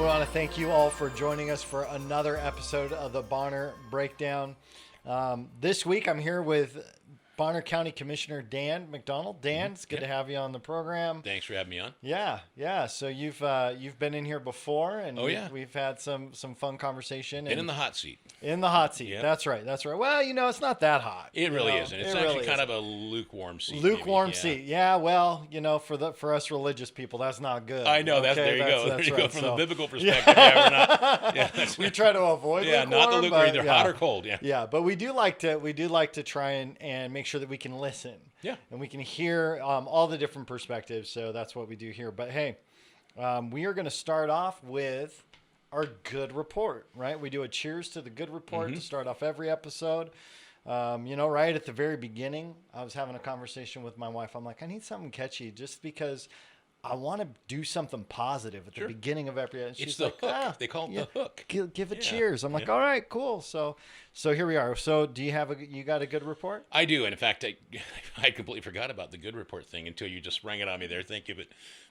Well, we want to thank you all for joining us for another episode of the Bonner Breakdown. This week, I'm here with Bonner County Commissioner Dan McDonald. Dan, it's good to have you on the program. Thanks for having me on. Yeah. So you've been in here before, and we've had some fun conversation. And in the hot seat. In the hot seat. Yep. That's right. Well, it's not that hot. It really isn't. It's actually kind of a lukewarm seat. Lukewarm seat. Yeah. Well, for us religious people, that's not good. I know. Okay? There you go. That's There you right. go. From the biblical perspective, we're not. We try to avoid lukewarm. Not the lukewarm, either hot or cold. Yeah, but we do like to try and make sure that we can listen. Yeah. And we can hear all the different perspectives. So that's what we do here. But hey, we are going to start off with our good report, right? We do a cheers to the good report to start off every episode. Right at the very beginning, I was having a conversation with my wife. I'm like, I need something catchy just because I want to do something positive at the beginning of every. And she's like, hook. They call it the hook. Give it cheers. I'm like, all right, cool. So here we are. So do you got a good report? I do. And in fact, I completely forgot about the good report thing until you just sprung it on me there. Thank you.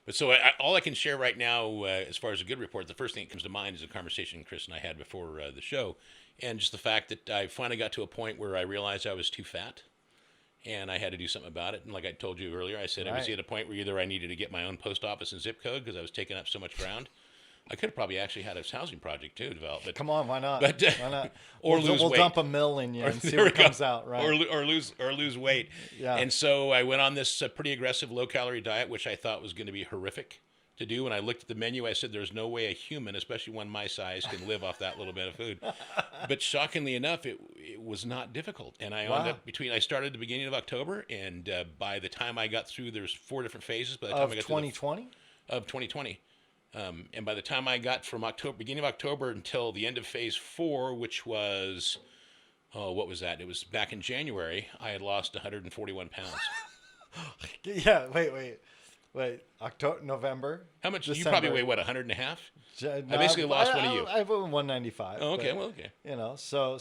But so all I can share right now, as far as a good report, the first thing that comes to mind is a conversation Chris and I had before the show. And just the fact that I finally got to a point where I realized I was too fat. And I had to do something about it. And like I told you earlier, I said I was at a point where either I needed to get my own post office and zip code because I was taking up so much ground. I could have probably actually had a housing project too developed. But come on, why not? But, why not? We'll dump a mill in you and see what comes out, right? Or lose weight. Yeah. And so I went on this pretty aggressive low calorie diet, which I thought was going to be horrific to do. When I looked at the menu, I said, there's no way a human, especially one my size, can live off that little bit of food. But shockingly enough, it was not difficult. And I ended up I started at the beginning of October, and by the time I got through, there's 4 different phases. By the time I got 2020? Of 2020. And by the time I got from beginning of October until the end of phase 4, which was, what was that? It was back in January, I had lost 141 pounds. Yeah, wait, October, November? How much? December. You probably weigh, 100 and a half? I basically lost one of you. I weigh 195. Oh, okay, okay. So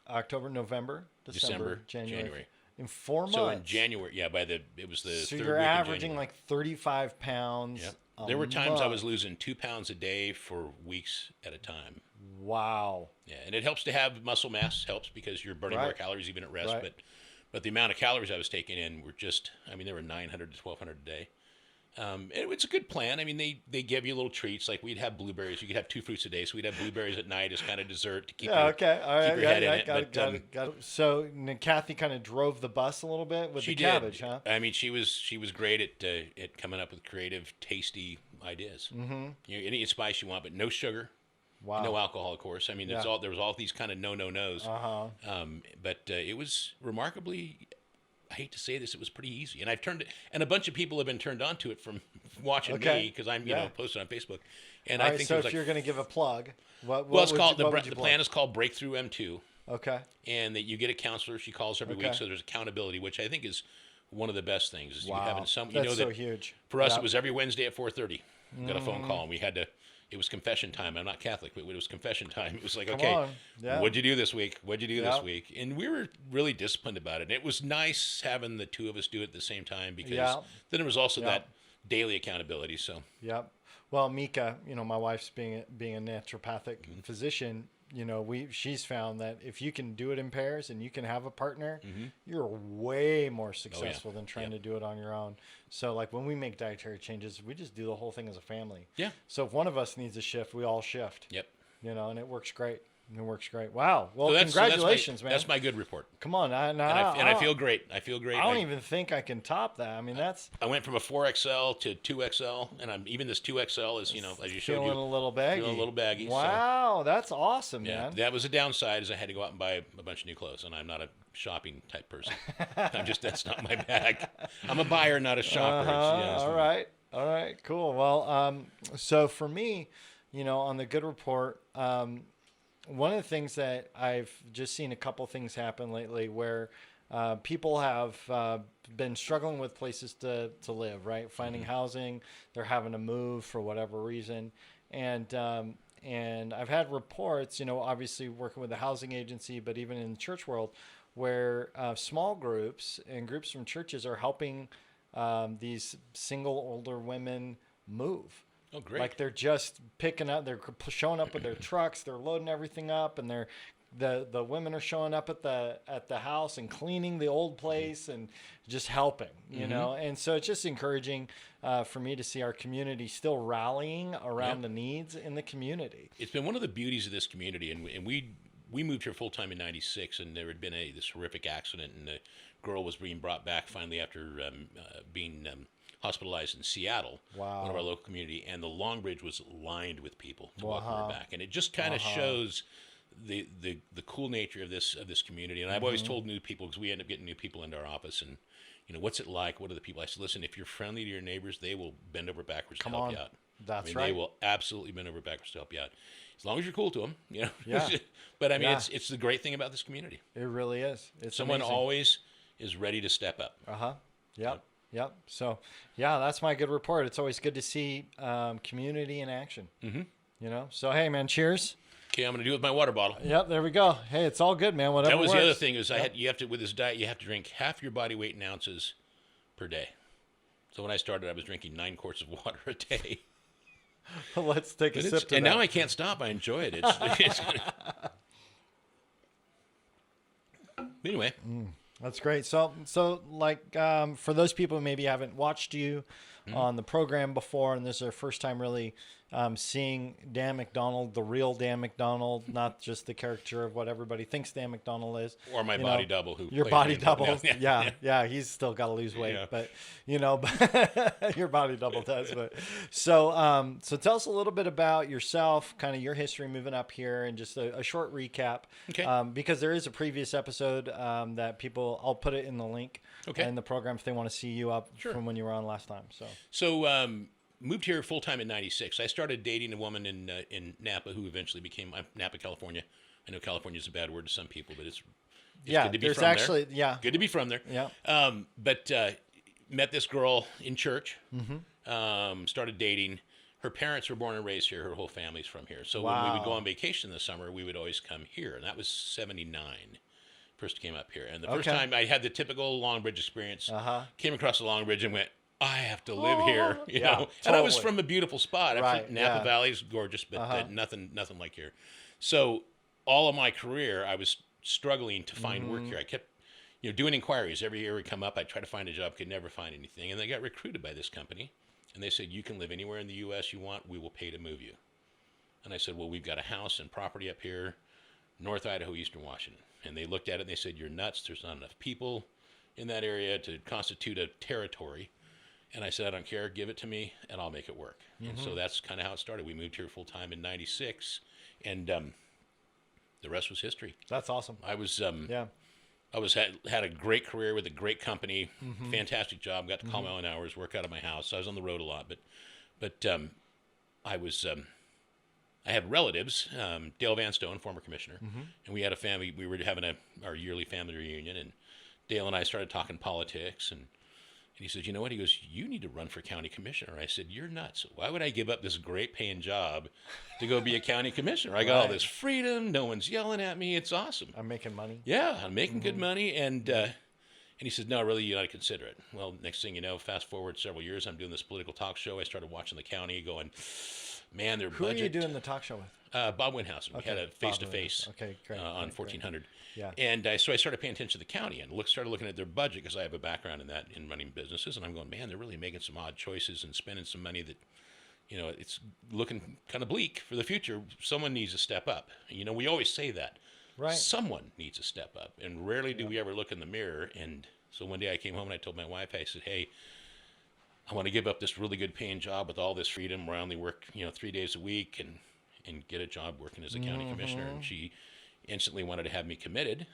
October, November, December, January. In 4 months. So in January, it was the so third you're week averaging like 35 pounds. Yep. There were times I was losing 2 pounds a day for weeks at a time. Wow. Yeah, and it helps to have muscle mass, helps because you're burning more calories even at rest, but the amount of calories I was taking in were they were 900 to 1,200 a day. It's a good plan. I mean, they give you little treats. Like we'd have blueberries. You could have 2 fruits a day. So we'd have blueberries at night as kind of dessert to keep your head in it. Got it. So Kathy kind of drove the bus a little bit with the cabbage, huh? I mean, she was great at coming up with creative, tasty ideas. Mm-hmm. Any spice you want, but no sugar. Wow. No alcohol, of course. I mean, there was all these kind of no-nos. Uh-huh. But it was remarkably, I hate to say this, it was pretty easy. And I've turned it, and a bunch of people have been turned on to it from watching me because I'm, posted on Facebook. And all I right, think so if you're going to give a plug, what it's called the plan is called Breakthrough M2. Okay. And that you get a counselor. She calls every week, so there's accountability, which I think is one of the best things. Is having some, that's so huge. For us, it was every Wednesday at 4:30. We got a phone call, and we had to. It was confession time. I'm not Catholic, but it was confession time. It was like, what'd you do this week? What'd you do this week? And we were really disciplined about it. And it was nice having the two of us do it at the same time because then there was also that daily accountability. So. Yep. Well, Mika, my wife's being a naturopathic physician. She's found that if you can do it in pairs and you can have a partner, you're way more successful than trying to do it on your own. So like when we make dietary changes, we just do the whole thing as a family. Yeah. So if one of us needs a shift, we all shift. Yep. And it works great. Wow. Well, congratulations, man. That's my good report. Come on. I feel great. I don't even think I can top that. I mean, I went from a 4XL to 2XL, and even this 2XL is, as you showed feeling a little baggy. Feeling a little baggy. Wow, that's awesome, man. That was a downside, is I had to go out and buy a bunch of new clothes, and I'm not a shopping type person. That's not my bag. I'm a buyer, not a shopper. All right, cool. Well, so for me, on the good report, one of the things that I've just seen a couple things happen lately where people have been struggling with places to live, right? Finding housing, they're having to move for whatever reason. And I've had reports, obviously working with the housing agency, but even in the church world, where small groups and groups from churches are helping these single older women move. Oh, great. Like they're just picking up, they're showing up with their trucks, they're loading everything up, and the women are showing up at the house and cleaning the old place and just helping, you know. And so it's just encouraging for me to see our community still rallying around the needs in the community. It's been one of the beauties of this community, and we moved here full time in '96, and there had been this horrific accident, and the girl was being brought back finally after being hospitalized in Seattle, Wow. one of our local community, and the Long Bridge was lined with people to welcome her Wow. back, and it just kind of shows the cool nature of this community. And I've always told new people, because we end up getting new people into our office, and you know, what's it like? What are the people? I said, listen, if you're friendly to your neighbors, they will bend over backwards to help you out. That's They will absolutely bend over backwards to help you out, as long as you're cool to them, you know. Yeah. But I mean, it's the great thing about this community. It really is. It's Someone amazing. always is ready to step up. Yep. Yep. So, yeah, that's my good report. It's always good to see community in action. You know. So, hey, man, cheers. Okay, I'm going to do it with my water bottle. Yep. There we go. Hey, it's all good, man. Whatever. That was works. the other thing is you have to, with this diet, you have to drink half your body weight in ounces per day. So when I started, I was drinking 9 quarts of water a day. Let's take a sip. And now I can't stop. I enjoy it. It's anyway. That's great. So like for those people who maybe haven't watched you on the program before, and this is their first time really seeing Dan McDonald, the real Dan McDonald, not just the caricature of what everybody thinks Dan McDonald is. Or my body double. Your played body him. double. Yeah. Yeah. He's still got to lose weight, Yeah. but you know, your body double does. But so tell us a little bit about yourself, kind of your history moving up here, and just a short recap. Okay. Because there is a previous episode that I'll put it in the link in the program if they want to see you up from when you were on last time. So moved here full time in '96. I started dating a woman in Napa who eventually became Napa, California. I know California is a bad word to some people, but it's good to be from there. Good to be from there. Yeah. But met this girl in church. Started dating. Her parents were born and raised here. Her whole family's from here. So when we would go on vacation this summer, we would always come here, and that was '79. First came up here, and the first time I had the typical Long Bridge experience. Came across the Long Bridge and went, I have to live here, you know. Totally. And I was from a beautiful spot. Napa Valley's gorgeous, but nothing like here. So all of my career, I was struggling to find work here. I kept, doing inquiries every year. Would come up, I'd try to find a job, could never find anything, and I got recruited by this company, and they said, "You can live anywhere in the U.S. you want. We will pay to move you." And I said, "Well, we've got a house and property up here, North Idaho, Eastern Washington." And they looked at it and they said, "You're nuts. There's not enough people in that area to constitute a territory." And I said, "I don't care. Give it to me, and I'll make it work." And so that's kind of how it started. We moved here full time in '96, and the rest was history. That's awesome. I was had a great career with a great company, fantastic job. Got to call my own hours, work out of my house. I was on the road a lot, but I was. I had relatives, Dale Van Stone, former commissioner, and we had a family. We were having our yearly family reunion, and Dale and I started talking politics, and he says, "You know what?" He goes, "You need to run for county commissioner." I said, "You're nuts. Why would I give up this great paying job to go be a county commissioner? I got all this freedom. No one's yelling at me. It's awesome. I'm making money." Yeah, I'm making good money. And he said, "No, really, you got to consider it." Well, next thing you know, fast forward several years, I'm doing this political talk show. I started watching the county going, man, their budget. Who are you doing the talk show with? Bob Winhausen. We had a face-to-face on 1400. Yeah. And so I started paying attention to the county and started looking at their budget because I have a background in that, in running businesses. And I'm going, man, they're really making some odd choices and spending some money that, it's looking kind of bleak for the future. Someone needs to step up. We always say that. Right. Someone needs to step up. And rarely do we ever look in the mirror. And so one day I came home and I told my wife, I said, "Hey, I want to give up this really good paying job with all this freedom where I only work, 3 days a week and get a job working as a county commissioner." And she instantly wanted to have me committed.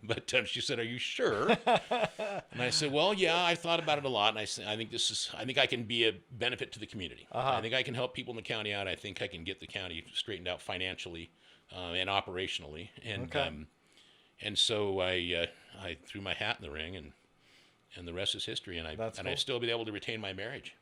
But she said, "Are you sure?" And I said, "Well, yeah, I thought about it a lot. And I said, I think I can be a benefit to the community. I think I can help people in the county out. I think I can get the county straightened out financially and operationally." And so I threw my hat in the ring, and the rest is history. And I've still been able to retain my marriage.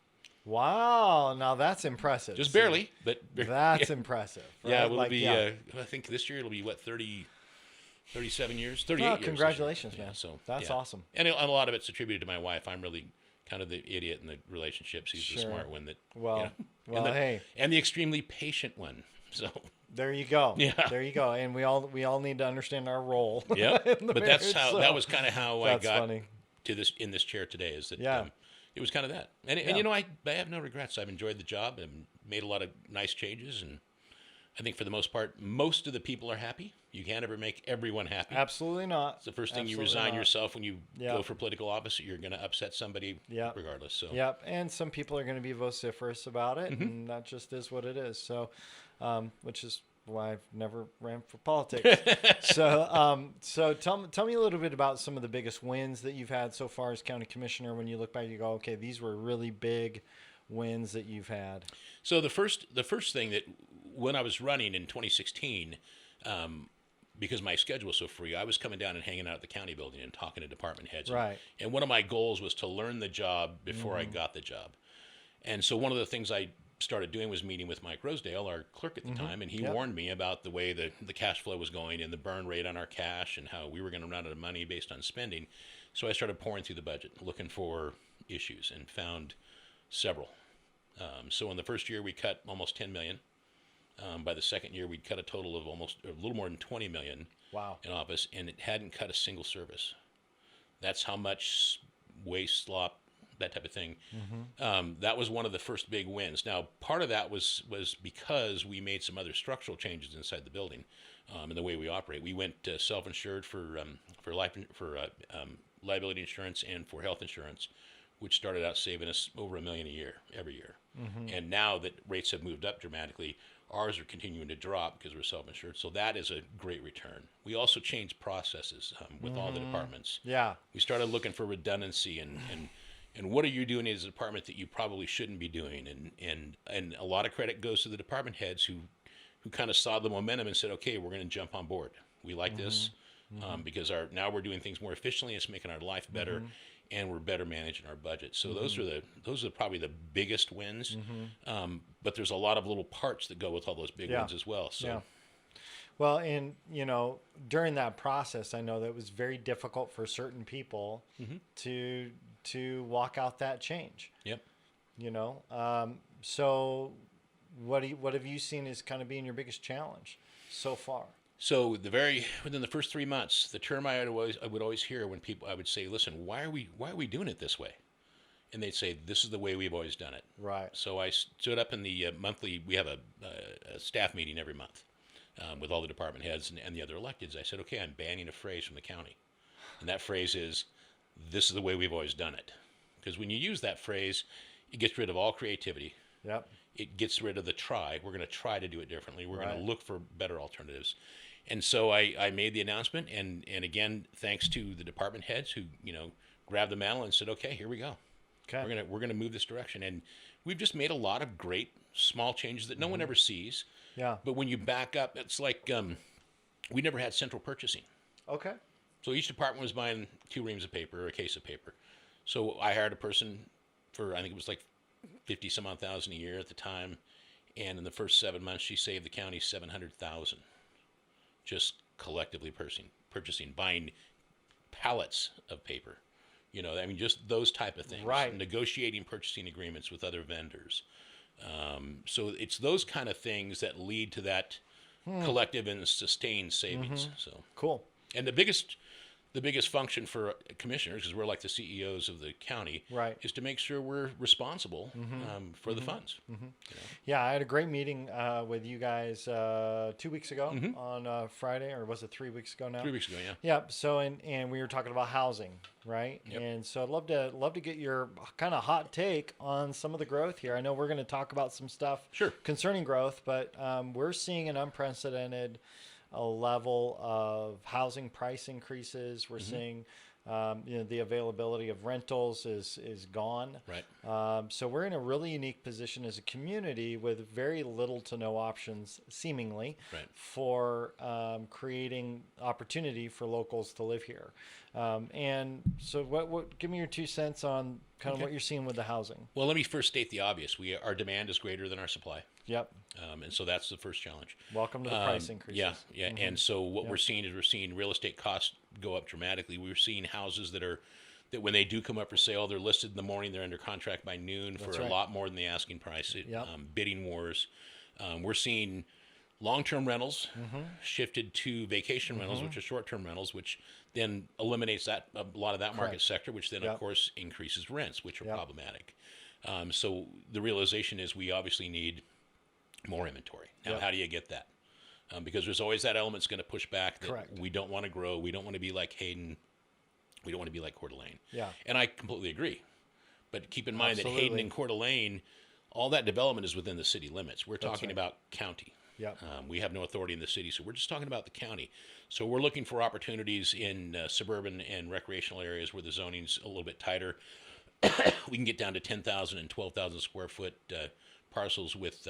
Wow, now that's impressive. Just barely, but that's impressive. Right? Yeah, it'll be. I think this year it'll be 37 years, 38 years. Congratulations, man. So that's awesome. And a lot of it's attributed to my wife. I'm really kind of the idiot in the relationships. He's the Sure. smart one that, Well, you know, well, and the, hey, and the extremely patient one. So, there you go. Yeah. There you go. And we all need to understand our role. yep. in the But that's marriage, how, so that was kind of how I that's got funny. to this, in this chair today, is that, Yeah. it was kind of that. And Yeah. you know, I have no regrets. I've enjoyed the job and made a lot of nice changes. And I think for the most part, most of the people are happy. You can't ever make everyone happy. Absolutely not. It's the first thing Absolutely you resign not. yourself when you Yeah. go for political office. You're going to upset somebody Yeah. regardless. So, Yep, and some people are going to be vociferous about it, Mm-hmm. and that just is what it is. So, which is why I've never ran for politics. So tell me a little bit about some of the biggest wins that you've had so far as county commissioner. When you look back, you go, okay, these were really big wins that you've had. So the first thing that, when I was running in 2016, because my schedule was so free, I was coming down and hanging out at the county building and talking to department heads. Right. And one of my goals was to learn the job before I got the job. And so one of the things I started doing was meeting with Mike Rosedale, our clerk at the time, and he Yep. warned me about the way the cash flow was going and the burn rate on our cash and how we were going to run out of money based on spending. So I started pouring through the budget, looking for issues, and found several. So in the first year, we cut almost $10 million. By the second year, we'd cut a total of almost a little more than $20 million Wow. in office, and it hadn't cut a single service. That's how much waste, slop, that type of thing. That was one of the first big wins. Now, part of that was because we made some other structural changes inside the building, in the way we operate. We went self-insured for liability insurance and for health insurance, which started out saving us over $1 million a year every year. And now that rates have moved up dramatically, ours are continuing to drop because we're self-insured. So that is a great return. We also changed processes with all the departments. Yeah. We started looking for redundancy and what are you doing as a department that you probably shouldn't be doing? And a lot of credit goes to the department heads who kind of saw the momentum and said, okay, we're going to jump on board. We like this because now we're doing things more efficiently. It's making our life better. And we're better managing our budget. So those are probably the biggest wins. But there's a lot of little parts that go with all those big wins as well. So, Yeah. Well, and during that process, I know that it was very difficult for certain people to walk out that change. Yep. So what have you seen as kind of being your biggest challenge so far? So within the first 3 months, the term I would always hear when I would say, listen, why are we doing it this way? And they'd say, this is the way we've always done it. Right. So I stood up in the monthly, we have a staff meeting every month with all the department heads and the other electeds. I said, okay, I'm banning a phrase from the county. And that phrase is, this is the way we've always done it. Because when you use that phrase, it gets rid of all creativity. Yep. It gets rid of the try. We're going to try to do it differently. We're going Right. to look for better alternatives. And so I made the announcement, and again, thanks to the department heads who grabbed the mantle and said, "Okay, here we go. Okay. We're gonna move this direction." And we've just made a lot of great small changes that no one ever sees. Yeah. But when you back up, it's like we never had central purchasing. Okay. So each department was buying 2 reams of paper or a case of paper. So I hired a person for, I think it was like 50 some odd thousand a year at the time, and in the first 7 months, she saved the county $700,000. Just collectively purchasing, buying pallets of paper, just those type of things. Right. Negotiating purchasing agreements with other vendors. So it's those kind of things that lead to that collective and sustained savings. So Cool. and the biggest function for commissioners, because we're like the CEOs of the county, Right. is to make sure we're responsible for the funds. Yeah, I had a great meeting with you guys 2 weeks ago on Friday, or was it 3 weeks ago now? 3 weeks ago, yeah. Yep. So and we were talking about housing, right? Yep. And so I'd love to get your kind of hot take on some of the growth here. I know we're going to talk about some stuff Sure. concerning growth, but we're seeing an unprecedented level of housing price increases. We're seeing the availability of rentals is gone. Right. So we're in a really unique position as a community with very little to no options, seemingly, Right. for creating opportunity for locals to live here. And so, what? Give me your 2 cents on kind of Okay. what you're seeing with the housing. Well, let me first state the obvious. Our demand is greater than our supply. Yep. And so that's the first challenge. Welcome to the price increases. Yeah. And so what we're seeing is real estate costs go up dramatically. We're seeing houses that are that when they do come up for sale, they're listed in the morning, they're under contract by noon for a lot more than the asking price. Bidding wars. We're seeing long-term rentals shifted to vacation rentals, which are short-term rentals, which then eliminates a lot of that market sector, which then, of course, increases rents, which are problematic. So the realization is we obviously need more inventory. Now, how do you get that? Because there's always that element that's going to push back that we don't want to grow. We don't want to be like Hayden. We don't want to be like Coeur d'Alene. Yeah. And I completely agree. But keep in mind that Hayden and Coeur d'Alene, all that development is within the city limits. We're talking about county. Yeah. We have no authority in the city, so we're just talking about the county. So we're looking for opportunities in suburban and recreational areas where the zoning's a little bit tighter. We can get down to 10,000 and 12,000 square foot parcels with,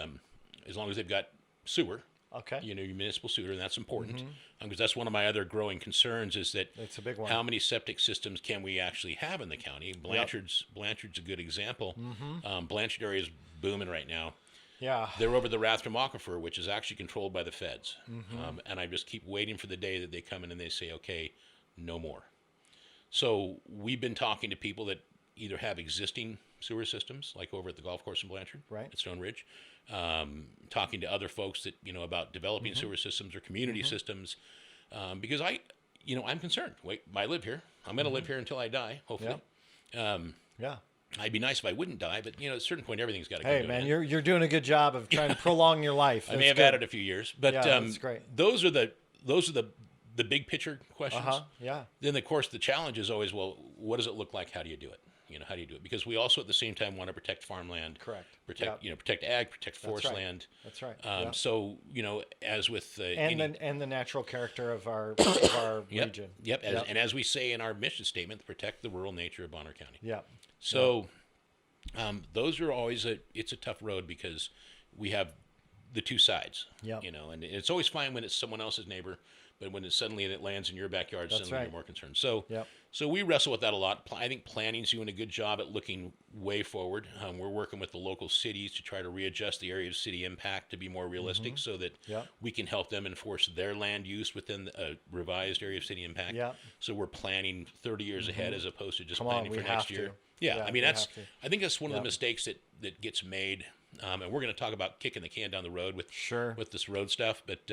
as long as they've got sewer. Okay. You know, your municipal sewer, and that's important because that's one of my other growing concerns is that it's a big one. How many septic systems can we actually have in the county? Blanchard's a good example. Blanchard area is booming right now. Yeah. They're over the Rathdrum Aquifer, which is actually controlled by the feds. And I just keep waiting for the day that they come in and they say, okay, no more. So we've been talking to people that either have existing sewer systems, like over at the golf course in Blanchard, at Stone Ridge, talking to other folks that, you know, about developing sewer systems or community systems, because I'm concerned. Wait, I live here. I'm going to live here until I die, hopefully. Yeah. It'd be nice if I wouldn't die, but, you know, at a certain point, everything's got to come to an end. You're doing a good job of trying to prolong your life. I may have added a few years, but that's great. Those are the big picture questions. Yeah. Then, of course, the challenge is always, well, what does it look like? How do you do it? You know, how do you do it? Because we also, at the same time, want to protect farmland. Correct. Protect ag, protect forest land. That's right. So, you know, as with and the natural character of our region. Yep. And as we say in our mission statement, protect the rural nature of Bonner County. Yeah. So, those are always it's a tough road because we have the two sides. Yeah. You know, and it's always fine when it's someone else's neighbor, but when it lands in your backyard, suddenly you're more concerned. So, so we wrestle with that a lot. I think planning's doing a good job at looking way forward. We're working with the local cities to try to readjust the area of city impact to be more realistic, so that we can help them enforce their land use within a revised area of city impact. Yeah. So we're planning 30 years ahead as opposed to just planning for next year. Yeah, I mean I think that's one of the mistakes that gets made, and we're going to talk about kicking the can down the road with this road stuff, but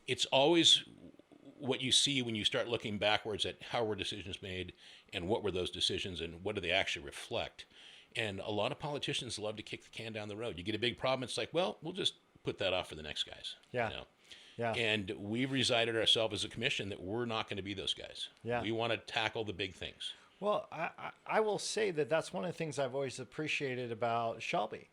it's always what you see when you start looking backwards at how were decisions made and what were those decisions and what do they actually reflect. And a lot of politicians love to kick the can down the road. You get a big problem, it's like, well, we'll just put that off for the next guys. Yeah. You know? Yeah. And we've resided ourselves as a commission that we're not going to be those guys. Yeah. We want to tackle the big things. Well, I will say that's one of the things I've always appreciated about Shelby.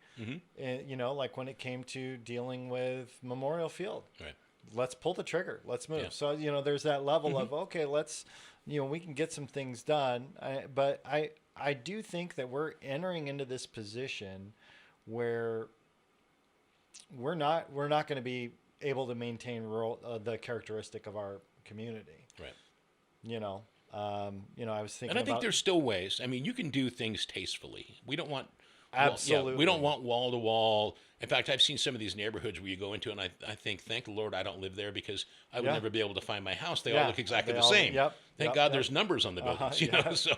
And, you know, like when it came to dealing with Memorial Field. Right. Let's pull the trigger. Let's move. Yeah. So, you know, there's that level of, okay, let's, you know, we can get some things done. But I do think that we're entering into this position where we're not going to be able to maintain the characteristic of our community. Right. You know, I was thinking and I think there's still ways. I mean, you can do things tastefully. We don't want absolutely. We don't want wall to wall. In fact, I've seen some of these neighborhoods where you go into, and I think, thank the Lord I don't live there because I would never be able to find my house. They all look exactly the same. Thank God there's numbers on the buildings. You know, so.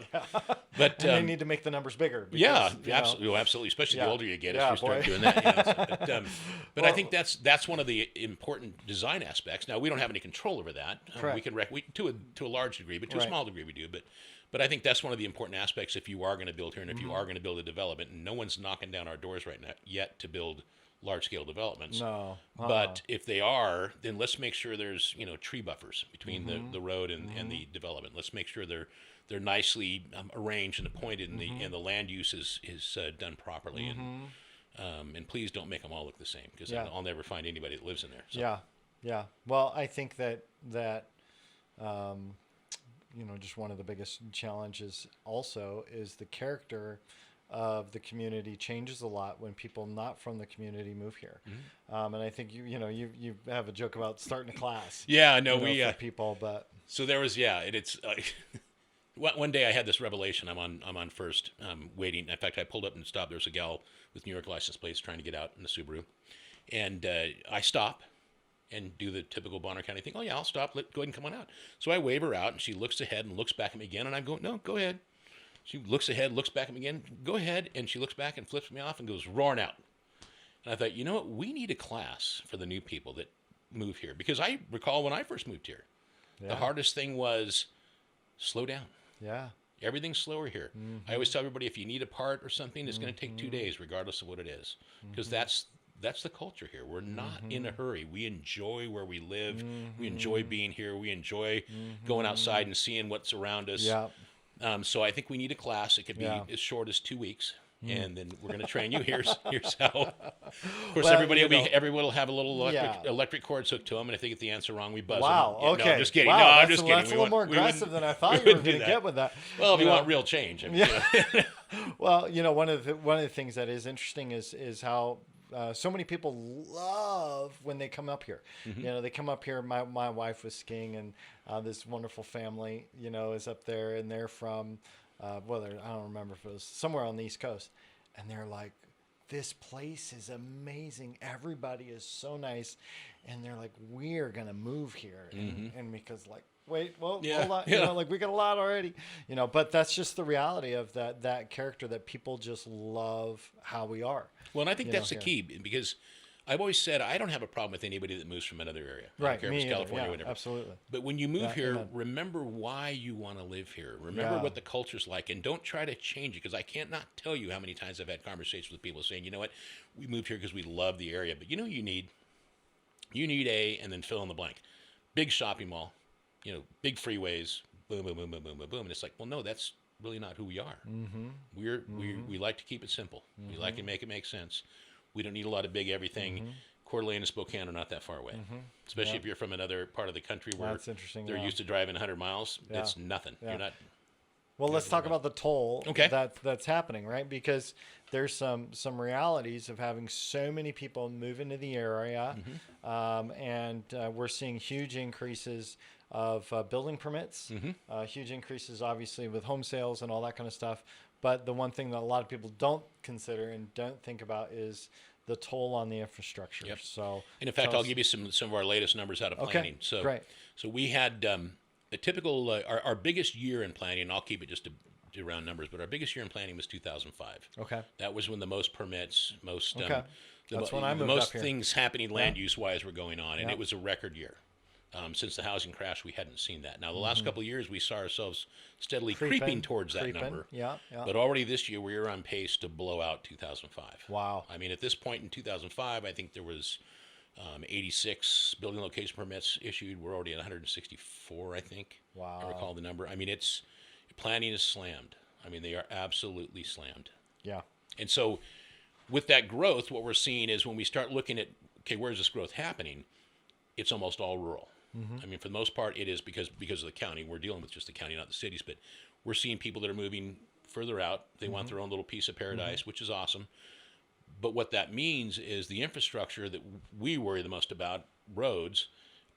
But they need to make the numbers bigger. Because, absolutely. Especially the older you get, if you start doing that. You know, but I think that's one of the important design aspects. Now we don't have any control over that. We can to a large degree, but to a small degree we do. But I think that's one of the important aspects if you are going to build here and if you are going to build a development. And no one's knocking down our doors right now yet to build large-scale developments. No. But if they are, then let's make sure there's, you know, tree buffers between the road and the development. Let's make sure they're nicely arranged and appointed and the land use is done properly. And please don't make them all look the same because I'll never find anybody that lives in there. So. Yeah. Well, I think that you know, just one of the biggest challenges also is the character of the community changes a lot when people not from the community move here. And I think you have a joke about starting a class. Yeah, no, for people, but so there was it's one day I had this revelation. I'm on first, waiting. In fact, I pulled up and stopped. There was a gal with New York license plates trying to get out in the Subaru, and I stop and do the typical Bonner County thing. Oh yeah, I'll stop. Go ahead and come on out. So I wave her out, and she looks ahead and looks back at me again, and I'm going, no, go ahead. She looks ahead, looks back at me again. Go ahead, and she looks back and flips me off and goes roaring out. And I thought, you know what? We need a class for the new people that move here, because I recall when I first moved here, the hardest thing was slow down. Yeah. Everything's slower here. I always tell everybody, if you need a part or something, it's going to take 2 days, regardless of what it is, because that's the culture here. We're not in a hurry. We enjoy where we live. We enjoy being here. We enjoy going outside and seeing what's around us. Yeah. So I think we need a class. It could be as short as 2 weeks. And then we're going to train you. Here's how. Of course, Well, everyone will have a little electric cords hooked to them, and if they get the answer wrong, we buzz Wow. them. Okay. No, I'm just kidding. Wow, No, I'm that's just kidding. That's a little more aggressive than I thought you were going to get with that. Well, if you want real change. I mean, Well, one of the things that is interesting is how so many people love when they come up here. They come up here. My wife was skiing, and this wonderful family, is up there, and they're from, I don't remember if it was somewhere on the East Coast, and they're like, this place is amazing. Everybody is so nice, and they're like, we're gonna move here, and because wait, well, hold on, we got a lot already, but that's just the reality of that character, that people just love how we are. Well, and I think that's the key, because I've always said I don't have a problem with anybody that moves from another area. I don't care if it's California or whatever. Absolutely. But when you move here, remember why you want to live here. Remember what the culture's like, and don't try to change it, because I can't not tell you how many times I've had conversations with people saying, you know what, we moved here because we love the area. But you know what you need? You need and then fill in the blank. Big shopping mall, big freeways, boom, boom, boom, boom, boom, boom, boom. And it's like, well, no, that's really not who we are. We like to keep it simple. We like to make it make sense. We don't need a lot of big everything. Coeur d'Alene and Spokane are not that far away, especially if you're from another part of the country where they're used to driving 100 miles. It's nothing. You're not. Well, let's talk about the toll that's happening, right? Because there's some realities of having so many people move into the area, and we're seeing huge increases of building permits, huge increases, obviously, with home sales and all that kind of stuff. But the one thing that a lot of people don't consider and don't think about is the toll on the infrastructure. Yep. So, and in fact, I'll give you some of our latest numbers out of planning. So, great. So we had a typical our biggest year in planning, and I'll keep it just to round numbers, but our biggest year in planning was 2005. Okay. That was when the most permits, most That's when I moved most up here. things happening land use wise were going on, and it was a record year. Since the housing crash, we hadn't seen that. Now, the last couple of years, we saw ourselves steadily creeping towards that number. Yeah. But already this year, we are on pace to blow out 2005. Wow. I mean, at this point in 2005, I think there was 86 building location permits issued. We're already at 164, I think. Wow. I recall the number. I mean, planning is slammed. I mean, they are absolutely slammed. Yeah. And so with that growth, what we're seeing is when we start looking at, okay, where's this growth happening? It's almost all rural. I mean, for the most part, it is because of the county. We're dealing with just the county, not the cities. But we're seeing people that are moving further out. They want their own little piece of paradise, which is awesome. But what that means is the infrastructure that we worry the most about, roads,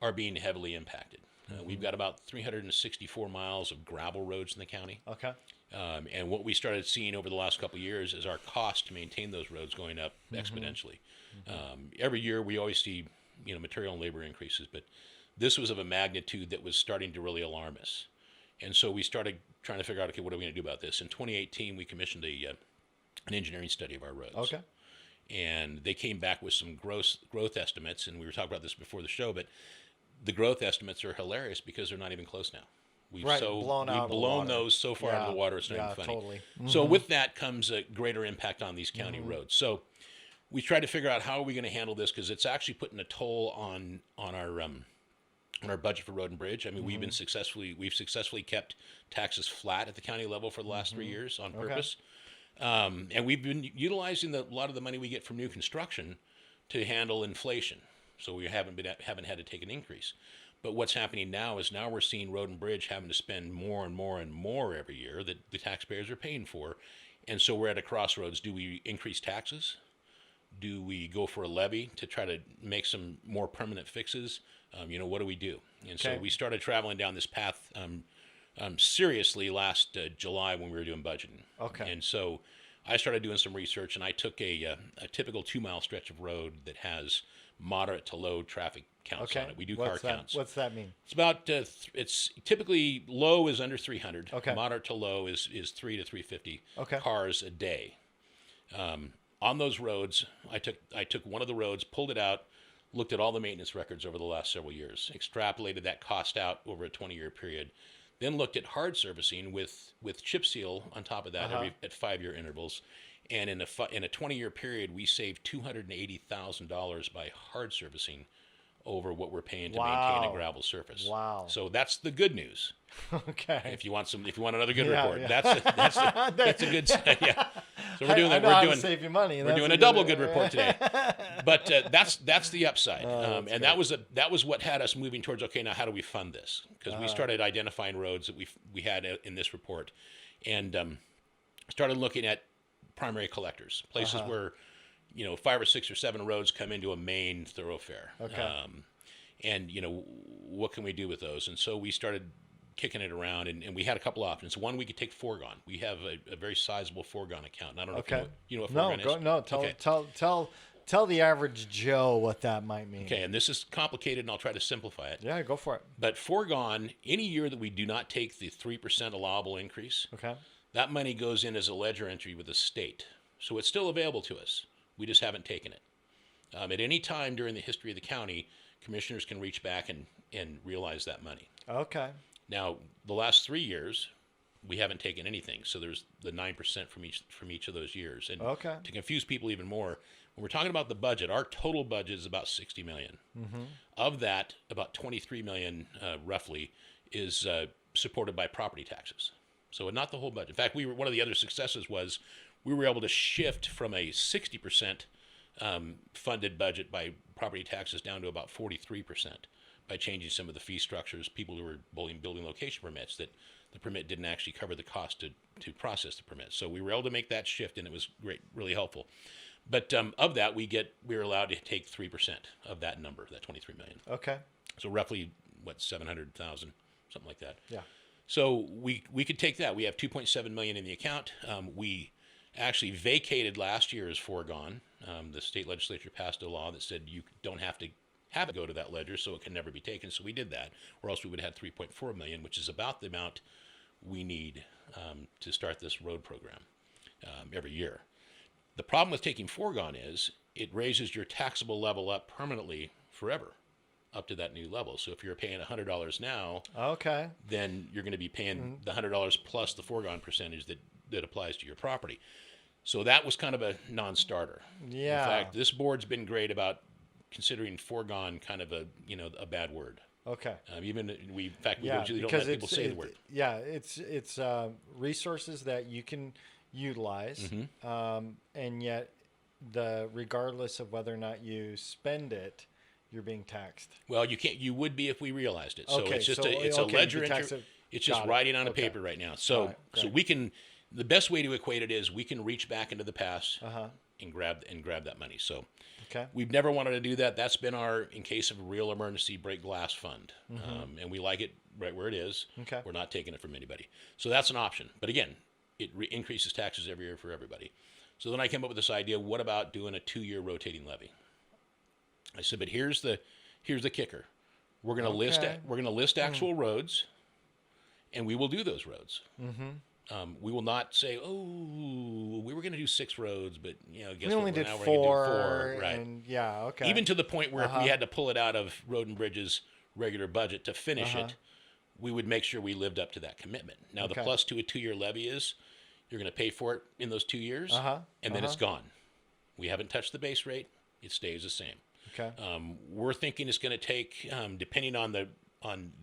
are being heavily impacted. We've got about 364 miles of gravel roads in the county. Okay. And what we started seeing over the last couple of years is our cost to maintain those roads going up exponentially. Every year we always see material and labor increases, but this was of a magnitude that was starting to really alarm us. And so we started trying to figure out, okay, what are we going to do about this? In 2018, we commissioned an engineering study of our roads. Okay. And they came back with some growth estimates, and we were talking about this before the show, but the growth estimates are hilarious because they're not even close now. We've blown those so far out of the water, it's not even funny. Totally. So with that comes a greater impact on these county roads. So we tried to figure out how are we going to handle this, because it's actually putting a toll on our budget for road and bridge. I mean, we've successfully kept taxes flat at the county level for the last 3 years on purpose. And we've been utilizing a lot of the money we get from new construction to handle inflation. So we haven't had to take an increase. But what's happening now is we're seeing road and bridge having to spend more and more and more every year that the taxpayers are paying for. And so we're at a crossroads. Do we increase taxes? Do we go for a levy to try to make some more permanent fixes? What do we do? And so we started traveling down this path seriously last July when we were doing budgeting. Okay. And so I started doing some research, and I took a typical 2-mile stretch of road that has moderate to low traffic counts on it. We do car counts. What's that mean? It's about it's typically low is under 300. Okay. Moderate to low is 3 to 350 Okay. cars a day. On those roads, I took one of the roads, pulled it out, looked at all the maintenance records over the last several years, extrapolated that cost out over a 20-year period, then looked at hard servicing with chip seal on top of that at 5-year intervals. And in a 20-year period, we saved $280,000 by hard servicing over what we're paying to maintain a gravel surface. Wow. So that's the good news. Okay. If you want another good report, that's a good yeah. So we're doing that. We're doing save you money. We're doing a double good report today. But that's the upside. And that was what had us moving towards, okay, now how do we fund this? Because we started identifying roads that we had in this report, and started looking at primary collectors, places where 5 or 6 or 7 roads come into a main thoroughfare. Okay. And what can we do with those? And so we started kicking it around, and we had a couple options. One, we could take foregone. We have a very sizable foregone account. And I don't know if you know what foregone is. Tell the average Joe what that might mean. Okay, and this is complicated, and I'll try to simplify it. Yeah, go for it. But foregone, any year that we do not take the 3% allowable increase, that money goes in as a ledger entry with the state. So it's still available to us. We just haven't taken it. At any time during the history of the county, commissioners can reach back and realize that money. Okay. Now, the last 3 years, we haven't taken anything. So there's the 9% from each of those years. And to confuse people even more, when we're talking about the budget, our total budget is about $60 million. Mm-hmm. Of that, about $23 million, roughly, is supported by property taxes. So not the whole budget. In fact, one of the other successes was we were able to shift from a 60% funded budget by property taxes down to about 43% by changing some of the fee structures. People who were building location permits, that the permit didn't actually cover the cost to process the permit. So we were able to make that shift, and it was great, really helpful. But of that, we were allowed to take 3% of that number, that $23 million. Okay. So roughly, $700,000, something like that. Yeah. So we could take that. We have $2.7 million in the account. We actually vacated last year as foregone. The state legislature passed a law that said you don't have to have it go to that ledger, so it can never be taken. So we did that, or else we would have had $3.4 million, which is about the amount we need to start this road program every year. The problem with taking foregone is it raises your taxable level up permanently forever, up to that new level. So if you're paying $100 now, then you're going to be paying the $100 plus the foregone percentage that applies to your property. So that was kind of a non-starter. Yeah. In fact, this board's been great about considering foregone kind of a bad word. Okay. Even we usually don't let people say the word. Yeah, it's resources that you can utilize, and yet regardless of whether or not you spend it, you're being taxed. Well, you can't. You would be if we realized it. So it's just a ledger entry. It's just writing on a paper right now. So we can. The best way to equate it is we can reach back into the past and grab that money. So we've never wanted to do that. That's been our, in case of a real emergency, break glass fund, and we like it right where it is. Okay. We're not taking it from anybody. So that's an option. But again, it increases taxes every year for everybody. So then I came up with this idea: what about doing a 2-year rotating levy? I said, but here's the kicker: we're going to list actual roads, and we will do those roads. We will not say, oh, we were going to do 6 roads, but guess we only what? did Now 4, we're going to do 4. Right. And Even to the point where if we had to pull it out of Road and Bridges' regular budget to finish it, we would make sure we lived up to that commitment. Now, the plus to a 2-year levy is you're going to pay for it in those 2 years, and then it's gone. We haven't touched the base rate. It stays the same. Okay. We're thinking it's going to take, depending on the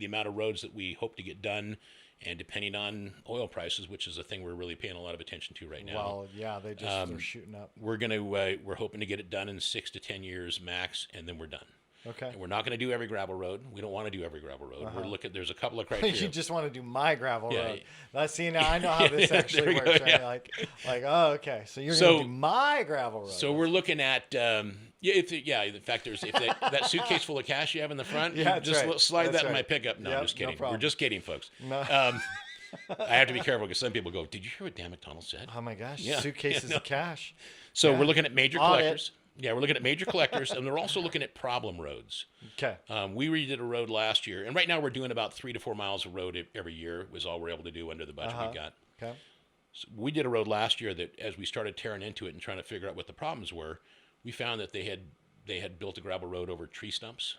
amount of roads that we hope to get done, and depending on oil prices, which is a thing we're really paying a lot of attention to right now. Well, yeah, they're shooting up. We're hoping to get it done in 6 to 10 years max, and then we're done. Okay. And we're not going to do every gravel road. We don't want to do every gravel road. There's a couple of criteria. You just want to do my gravel road. Now I know how this actually works. Right? Yeah. Okay. So you're going to do my gravel road. So we're looking at, in fact, if that suitcase full of cash you have in the front, slide that in my pickup. No, I'm just kidding. We're just kidding, folks. No. I have to be careful because some people go, did you hear what Dan McDonald said? Oh my gosh, suitcases of cash. So we're looking at major collectors. Yeah, we're looking at major collectors, and we're also looking at problem roads. Okay. We redid a road last year, and right now we're doing about 3 to 4 miles of road every year. Was all we're able to do under the budget we got. Okay. So we did a road last year that, as we started tearing into it and trying to figure out what the problems were, we found that they had built a gravel road over tree stumps,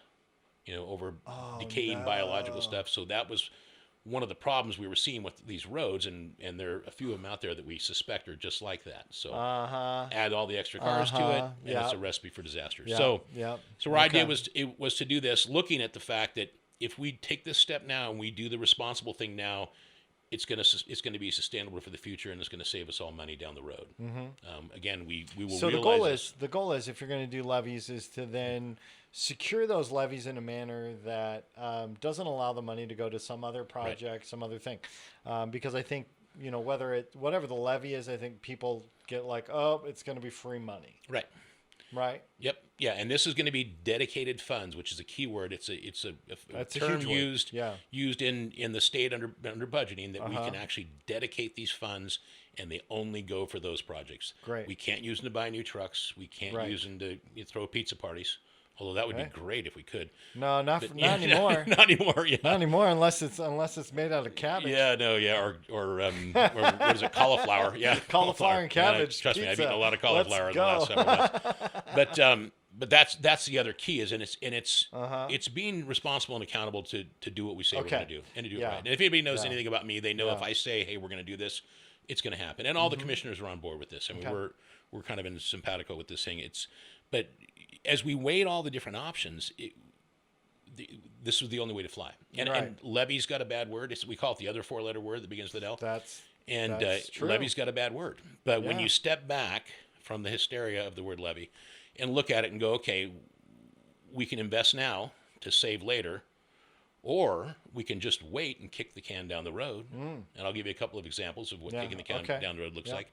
over decaying biological stuff. So that was one of the problems we were seeing with these roads, and there are a few of them out there that we suspect are just like that. So add all the extra cars to it, and it's a recipe for disaster. So our idea was to do this, looking at the fact that if we take this step now and we do the responsible thing now, it's going to be sustainable for the future, and it's going to save us all money down the road. Again, we will. So the goal is if you're going to do levies, is to then secure those levies in a manner that doesn't allow the money to go to some other project, some other thing, because I think whatever the levy is, I think people get like, oh, it's going to be free money. Right. Yep. Yeah, and this is going to be dedicated funds, which is a key word. It's a term used in the state under budgeting that we can actually dedicate these funds, and they only go for those projects. Great. We can't use them to buy new trucks. We can't use them to throw pizza parties. Although that would be great if we could. No, not anymore. Not anymore. Yeah. Not anymore, unless it's made out of cabbage. Yeah, no, yeah, or what is it, cauliflower? Yeah, cauliflower and cabbage. Trust pizza. me, I've eaten a lot of cauliflower in the last 7 months. But that's the other key it's being responsible and accountable to do what we say we're going to do and to do it right. And if anybody knows anything about me, they know if I say, hey, we're going to do this, it's going to happen. And all the commissioners are on board with this. I mean, we're kind of in simpatico with this thing. But as we weighed all the different options, this was the only way to fly. And levy's got a bad word. We call it the other 4-letter word that begins with L. That's true. Levy's got a bad word. But when you step back from the hysteria of the word levy and look at it and go, okay, we can invest now to save later, or we can just wait and kick the can down the road. And I'll give you a couple of examples of what kicking the can down the road looks like.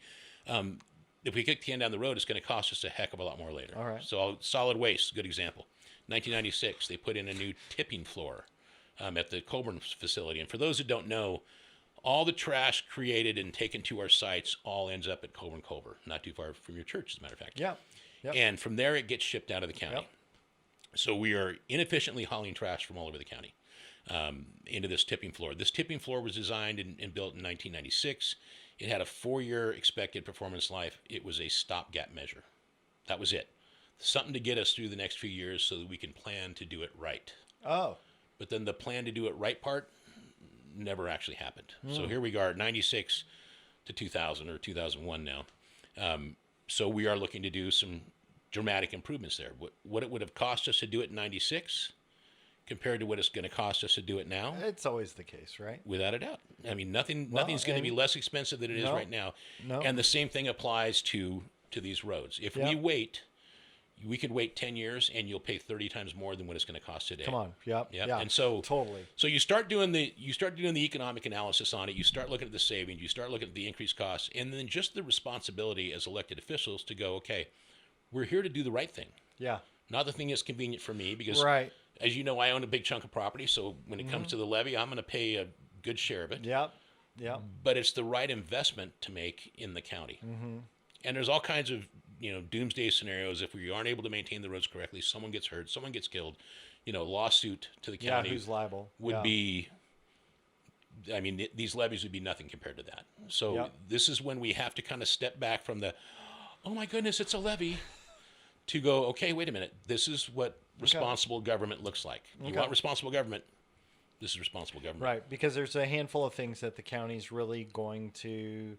If we kick the can down the road, it's going to cost us a heck of a lot more later. All right. So solid waste, good example. 1996, they put in a new tipping floor at the Colburn facility. And for those who don't know, all the trash created and taken to our sites all ends up at Colburn, not too far from your church, as a matter of fact. Yeah. Yep. And from there, it gets shipped out of the county. So we are inefficiently hauling trash from all over the county into this tipping floor. This tipping floor was designed and built in 1996. It had a 4-year expected performance life. It was a stopgap measure. That was it. Something to get us through the next few years so that we can plan to do it right. Oh. But then the plan to do it right part never actually happened. So here we are, 96 to 2000 or 2001 now. So we are looking to do some dramatic improvements there. What it would have cost us to do it in 96 compared to what it's going to cost us to do it now. It's always the case, right? Without a doubt. I mean, nothing's going to be less expensive than it is right now. No. And the same thing applies to these roads. If we wait, we could wait 10 years and you'll pay 30 times more than what it's going to cost today. Come on. Yep. Yeah. And so totally. So you start doing the economic analysis on it. You start looking at the savings. You start looking at the increased costs, and then just the responsibility as elected officials to go, okay, we're here to do the right thing. Yeah. Not the thing that's convenient for me, because as you know, I own a big chunk of property. So when it comes to the levy, I'm going to pay a good share of it. Yep. Yep. But it's the right investment to make in the county. And there's all kinds of doomsday scenarios. If we aren't able to maintain the roads correctly, someone gets hurt, someone gets killed, lawsuit to the county. Who's liable? Would be, I mean, these levies would be nothing compared to that. So this is when we have to kind of step back from the, oh my goodness, it's a levy, to go, okay, wait a minute. This is what responsible government looks like. You want responsible government? This is responsible government. Right, because there's a handful of things that the county's really going to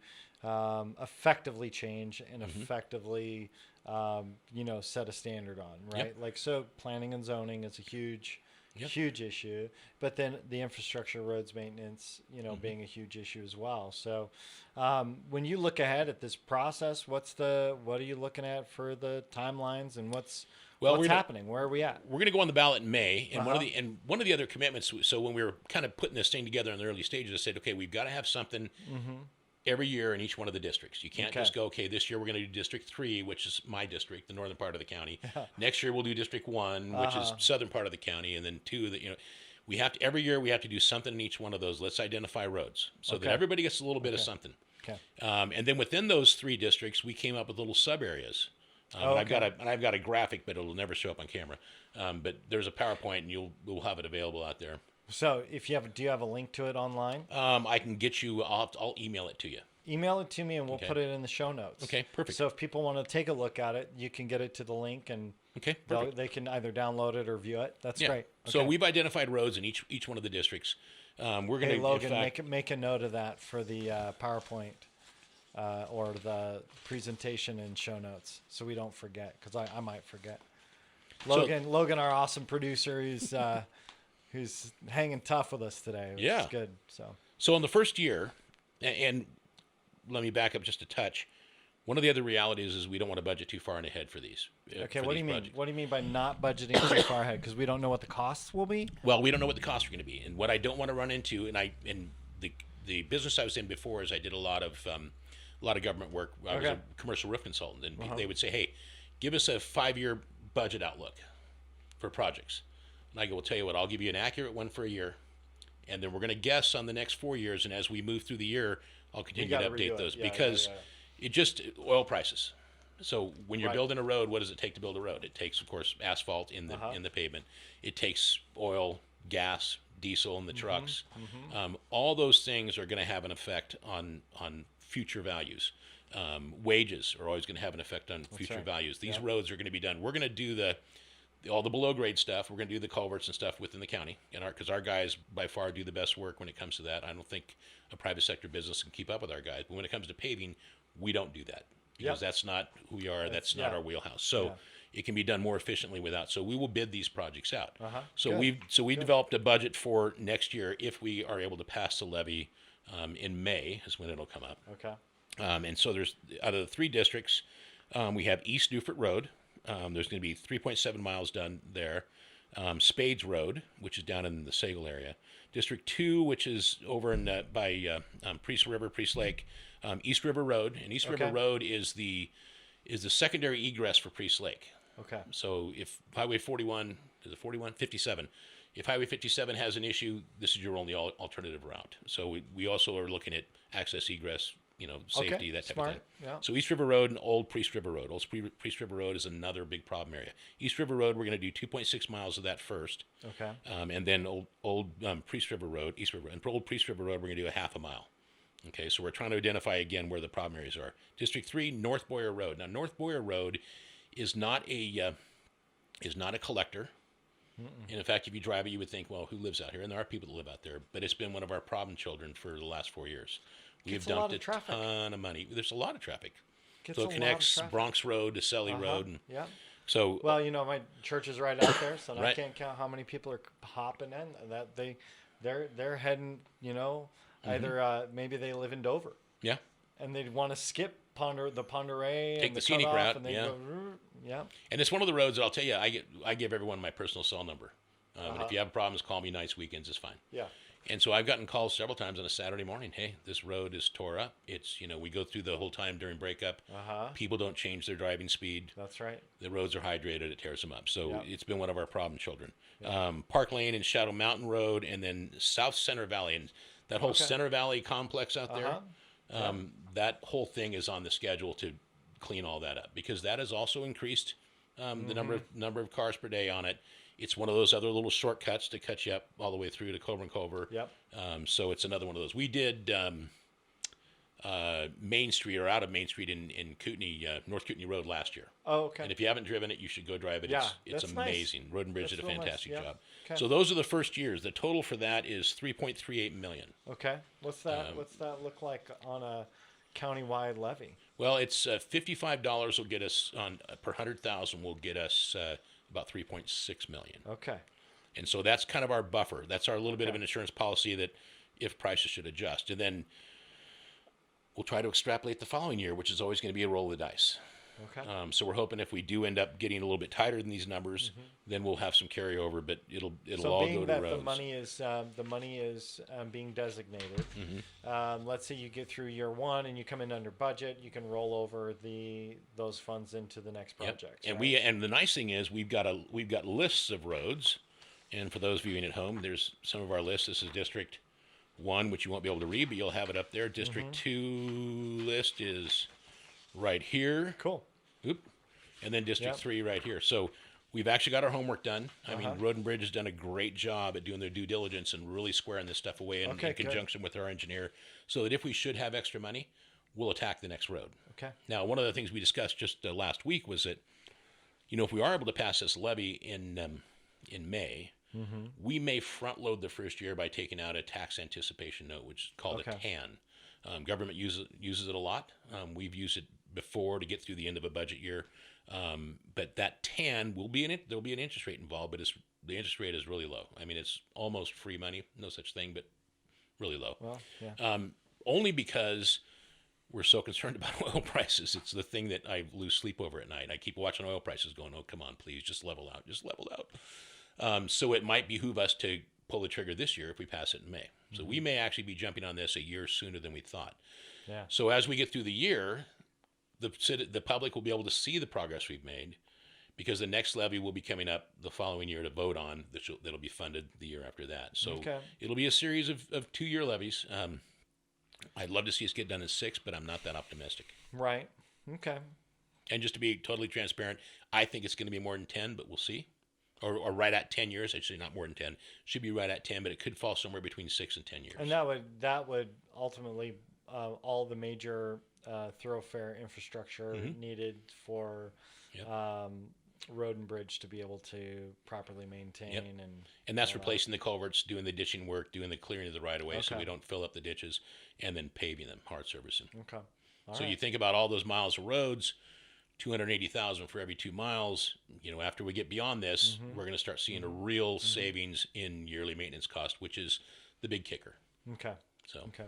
effectively change and effectively, set a standard on, right? Like, so planning and zoning is a huge issue, but then the infrastructure, roads maintenance, being a huge issue as well. So when you look ahead at this process, what are you looking at for the timelines, and what's happening? Where are we at? We're going to go on the ballot in May, and one of the other commitments. So when we were kind of putting this thing together in the early stages, I said, okay, we've got to have something every year in each one of the districts. You can't just go, okay, this year we're going to do District 3, which is my district, the northern part of the county. Next year we'll do District 1, which is southern part of the county, and then 2 that we have to, every year we have to do something in each one of those. Let's identify roads so that everybody gets a little bit of something. And then within those 3 districts, we came up with little sub areas Oh, And I've got a graphic, but it'll never show up on camera. But there's a PowerPoint, and we'll have it available out there. So do you have a link to it online? I can get you. I'll email it to you. Email it to me, and we'll Okay. put it in the show notes. Okay, perfect. So if people want to take a look at it, you can get it to the link, and Okay, perfect. they can either download it or view it. That's Yeah. great. So Okay. we've identified roads in each one of the districts. We're going Hey, to Logan, make a note of that for the PowerPoint or the presentation and show notes, so we don't forget, because I might forget. Logan, our awesome producer, who's hanging tough with us today. Yeah. It's good. So in the first year, and let me back up just a touch. One of the other realities is we don't want to budget too far in ahead for these. Okay, for what do these you mean? projects. What do you mean by not budgeting too far ahead? Because we don't know what the costs will be. Well, we don't know what the costs are going to be, and what I don't want to run into, and the business I was in before is I did a lot of government work. I was a commercial roof consultant, and they would say, "Hey, give us a 5-year budget outlook for projects." And I go, "Well, tell you what, I'll give you an accurate one for a year, and then we're going to guess on the next 4 years, and as we move through the year, I'll continue to update those because it just oil prices." So when you're building a road, what does it take to build a road? It takes, of course, asphalt in the pavement. It takes oil, gas, diesel in the trucks. All those things are going to have an effect on future values. Wages are always going to have an effect on future values. These roads are going to be done. We're going to do all the below grade stuff. We're going to do the culverts and stuff within the county, and because our guys by far do the best work when it comes to that. I don't think a private sector business can keep up with our guys. But when it comes to paving, we don't do that. Because that's not who we are. That's not our wheelhouse. So it can be done more efficiently without. So we will bid these projects out. So we developed a budget for next year if we are able to pass the levy in May is when it'll come up. Okay. And so there's out of the 3 districts, we have East Newfort Road. There's going to be 3.7 miles done there. Spades Road, which is down in the Sagal area. District 2, which is over in by Priest River, Priest Lake. East River Road, and East River Road is the secondary egress for Priest Lake. Okay. So if Highway 41, is it 41? 57. If Highway 57 has an issue, this is your only alternative route. So we also are looking at access, egress, safety, that type of thing. Yeah. So East River Road and Old Priest River Road. Old Priest River Road is another big problem area. East River Road, we're going to do 2.6 miles of that first. Okay. And then Old Priest River Road, East River, and for Old Priest River Road, we're going to do a half a mile. Okay, so we're trying to identify again where the problem areas are. District 3, North Boyer Road. Now, North Boyer Road is not a collector. And in fact, if you drive it, you would think, well, who lives out here? And there are people that live out there, but it's been one of our problem children for the last 4 years. We have dumped a ton of money. There's a lot of traffic. So it connects Bronx Road to Selly Road. And so, well, my church is right out there, so I can't count how many people are hopping in. That they're heading, either maybe they live in Dover. Yeah. And they want to skip the Ponderay Take and the scenic route, and they go, yeah. And it's one of the roads that I'll tell you, I give everyone my personal cell number. And if you have problems, call me nights, weekends is fine. Yeah. And so I've gotten calls several times on a Saturday morning. Hey, this road is tore up. It's, we go through the whole time during breakup. People don't change their driving speed. That's right. The roads are hydrated. It tears them up. So it's been one of our problem children. Park Lane and Shadow Mountain Road, and then South Center Valley. And that whole Center Valley complex out there, that whole thing is on the schedule to clean all that up, because that has also increased the number of cars per day on it. It's one of those other little shortcuts to cut you up all the way through to Cobra and Culver. Yep. So it's another one of those. We did Main Street, or out of Main Street in Kootenai, North Kootenai Road last year. Oh, okay. And if you haven't driven it, you should go drive it. It's amazing. Nice. Road and Bridge did a fantastic nice. job. Okay. So those are the first years. The total for that is $3.38 million. Okay. What's that look like on a countywide levy? Well, it's $55 will get us on per 100,000 will get us about 3.6 million. Okay. And so that's kind of our buffer. That's our little bit of an insurance policy that if prices should adjust. And then we'll try to extrapolate the following year, which is always going to be a roll of the dice. Okay. So we're hoping if we do end up getting a little bit tighter than these numbers, then we'll have some carryover, but it'll all go to roads. The money is being designated. Let's say you get through year 1 and you come in under budget, you can roll over those funds into the next project. And right? and the nice thing is we've got lists of roads, and for those viewing at home, there's some of our lists. This is District 1, which you won't be able to read, but you'll have it up there. District 2 list is right here. Cool. Oop. and then District Yep. 3 right here. So we've actually got our homework done. I mean, Uh-huh. Road and Bridge has done a great job at doing their due diligence and really squaring this stuff away in, Okay, in good. conjunction with our engineer, so that if we should have extra money, we'll attack the next road. Okay. Now, one of the things we discussed just last week was that, if we are able to pass this levy in May, we may front load the first year by taking out a tax anticipation note, which is called a Okay. TAN. Government uses it a lot. We've used it before to get through the end of a budget year. But that TAN will be in it. There'll be an interest rate involved, but the interest rate is really low. I mean, it's almost free money. No such thing, but really low. Well, yeah. Only because we're so concerned about oil prices. It's the thing that I lose sleep over at night. I keep watching oil prices going, oh, come on, please, just level out. Just level out. So it might behoove us to pull the trigger this year if we pass it in May. So we may actually be jumping on this a year sooner than we thought. Yeah. So as we get through the year, the public will be able to see the progress we've made, because the next levy will be coming up the following year to vote on that'll be funded the year after that. So Okay. it'll be a series of 2-year levies. I'd love to see us get done in 6, but I'm not that optimistic. Right. Okay. And just to be totally transparent, I think it's going to be more than 10, but we'll see. Or right at 10 years. Actually, not more than 10. Should be right at 10, but it could fall somewhere between 6 and 10 years. And that would ultimately all the major thoroughfare infrastructure needed for Yep. road and bridge to be able to properly maintain Yep. and that's all that. replacing the culverts, doing the ditching work, doing the clearing of the right of way, so Okay. we don't fill up the ditches, and then paving them, hard surfacing. Okay. All So right. you think about all those miles of roads, 280,000 for every 2 miles. After we get beyond this, we're going to start seeing a real savings in yearly maintenance cost, which is the big kicker. Okay. So Okay.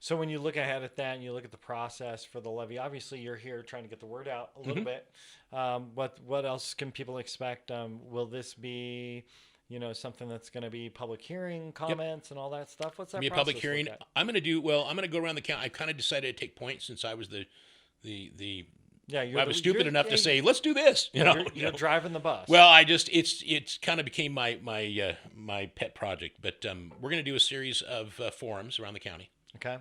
So when you look ahead at that and you look at the process for the levy, obviously you're here trying to get the word out a little bit. What else can people expect? Will this be, something that's going to be public hearing, comments, and all that stuff? What's that be a process public hearing. look like? I'm going to go around the county. I kind of decided to take points since I was the Yeah, I was stupid enough to say, let's do this. You're driving the bus. Well, it's kind of became my pet project. But we're going to do a series of forums around the county. Okay.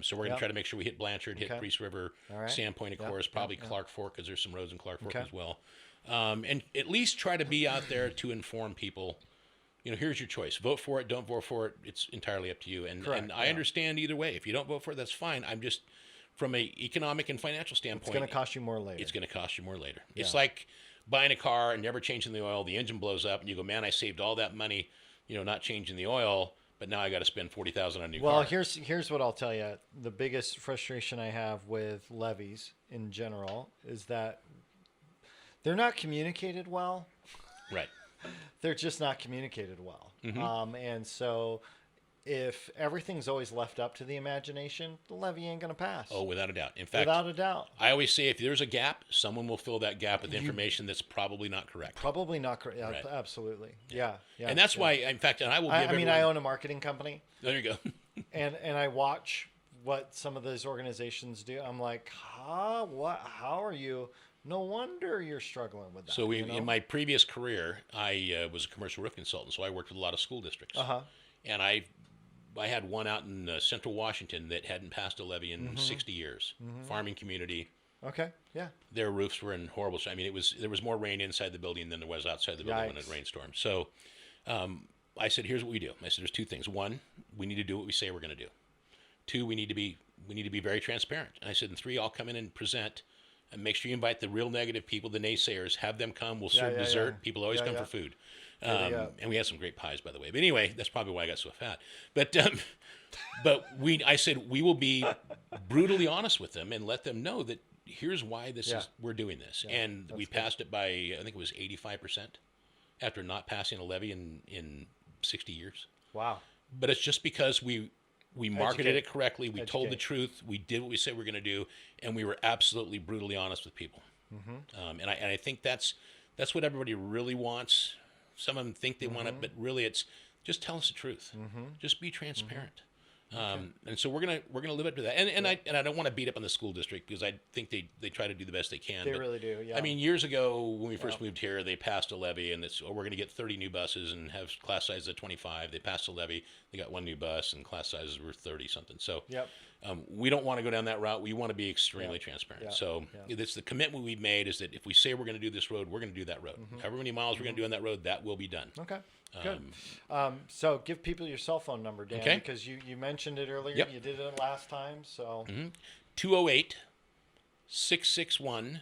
So we're going to try to make sure we hit Blanchard, hit Okay. Priest River, All right. Sandpoint, of Yep, course, yep, probably yep. Clark Fork, because there's some roads in Clark Fork Okay. as well. And at least try to be out there to inform people. Here's your choice. Vote for it, don't vote for it. It's entirely up to you. And Correct, I yeah. understand either way. If you don't vote for it, that's fine. I'm just, from a economic and financial It's standpoint, going to cost you more later. it's going to cost you more later. Yeah. It's like buying a car and never changing the oil. The engine blows up, and you go, man, I saved all that money, not changing the oil, but now I got to spend $40,000 on a new car. Well, here's what I'll tell you. The biggest frustration I have with levies in general is that they're not communicated well. Right. They're just not communicated well. Mm-hmm. And so if everything's always left up to the imagination, the levy ain't going to pass. Oh, without a doubt. In fact, without a doubt. I always say if there's a gap, someone will fill that gap with information that's probably not correct. Probably not correct. Yeah, Right. absolutely. Yeah. Yeah. And that's yeah. why, in fact, and I will give I mean, everyone- I own a marketing company, There you go. and I watch what some of those organizations do. I'm like, how are you? No wonder you're struggling with that. So you know? in my previous career, I was a commercial roof consultant, so I worked with a lot of school districts. Uh-huh. And I had one out in central Washington that hadn't passed a levy in 60 years. Farming community. Okay. Yeah. Their roofs were in horrible shape. I mean, there was more rain inside the building than there was outside the building when it Yikes. rainstormed. So I said, here's what we do. I said, there's two things. One, we need to do what we say we're going to do. Two, we need to be very transparent. And I said, and three, I'll come in and present and make sure you invite the real negative people, the naysayers, have them come. We'll serve dessert. yeah. People always Yeah, come yeah. for food. Yeah. And we had some great pies, by the way. But anyway, that's probably why I got so fat. But I said we will be brutally honest with them and let them know that here's why we're doing this. Yeah, And we passed it by, I think it was 85% after not passing a levy in 60 years. Wow. But it's just because we marketed Educate. it correctly. We told the Educate. truth. We did what we said we were going to do, and we were absolutely brutally honest with people. And I think that's what everybody really wants. Some of them think they want it, but really it's just tell us the truth. Just be transparent. And so we're gonna live up to that. And I don't want to beat up on the school district because I think they try to do the best they can. They really do. Yeah. I mean, years ago when we first moved here, they passed a levy, and we're going to get 30 new buses and have class sizes of 25. They passed a levy. They got one new bus, and class sizes were 30 something. So we don't want to go down that route. We want to be extremely transparent. Yeah. So it's the commitment we've made is that if we say we're going to do this road, we're going to do that road. However many miles we're going to do on that road, that will be done. Okay. Good. So give people your cell phone number, Dan, because you mentioned it earlier. Yep. You did it last time. So 208 661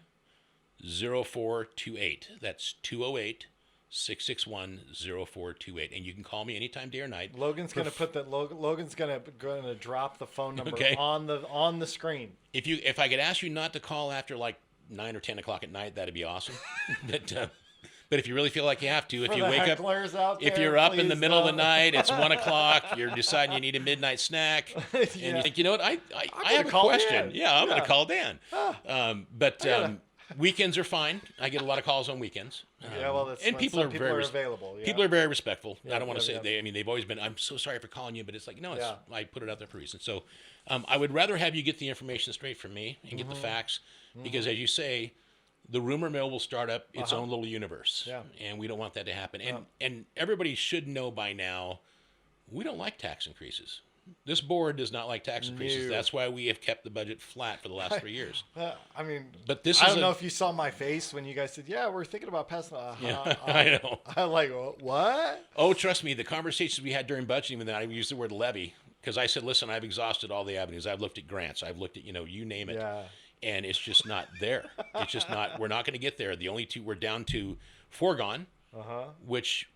0428. That's 208 661 0428. And you can call me anytime, day or night. Logan's going to put that. Logan's going to drop the phone number Okay. on the screen. If I could ask you not to call after like 9 or 10 o'clock at night, that'd be awesome. But if you really feel like you have to, if you wake up, if you're up in the middle of the night, it's 1 o'clock, you're deciding you need a midnight snack, and you think, you know what, I have a question. Dan. I'm going to call Dan. Weekends are fine. I get a lot of calls on weekends. And people are very available. People are very respectful. I don't want to say they've always been. I'm so sorry for calling you, but it's like no, I put it out there for a reason. So I would rather have you get the information straight from me and get the facts, because as you say, the rumor mill will start up its own little universe, and we don't want that to happen. And everybody should know by now, we don't like tax increases. This board does not like tax increases. That's why we have kept the budget flat for the last 3 years. I mean, but this I don't know if you saw my face when you guys said, "Yeah, we're thinking about passing." I know. I'm like, what? Oh, trust me, the conversations we had during budgeting, when I used the word levy, because I said, "Listen, I've exhausted all the avenues. I've looked at grants. I've looked at you name it." Yeah. And it's just not there. It's just not. We're not going to get there. The only two we're down to foregone, which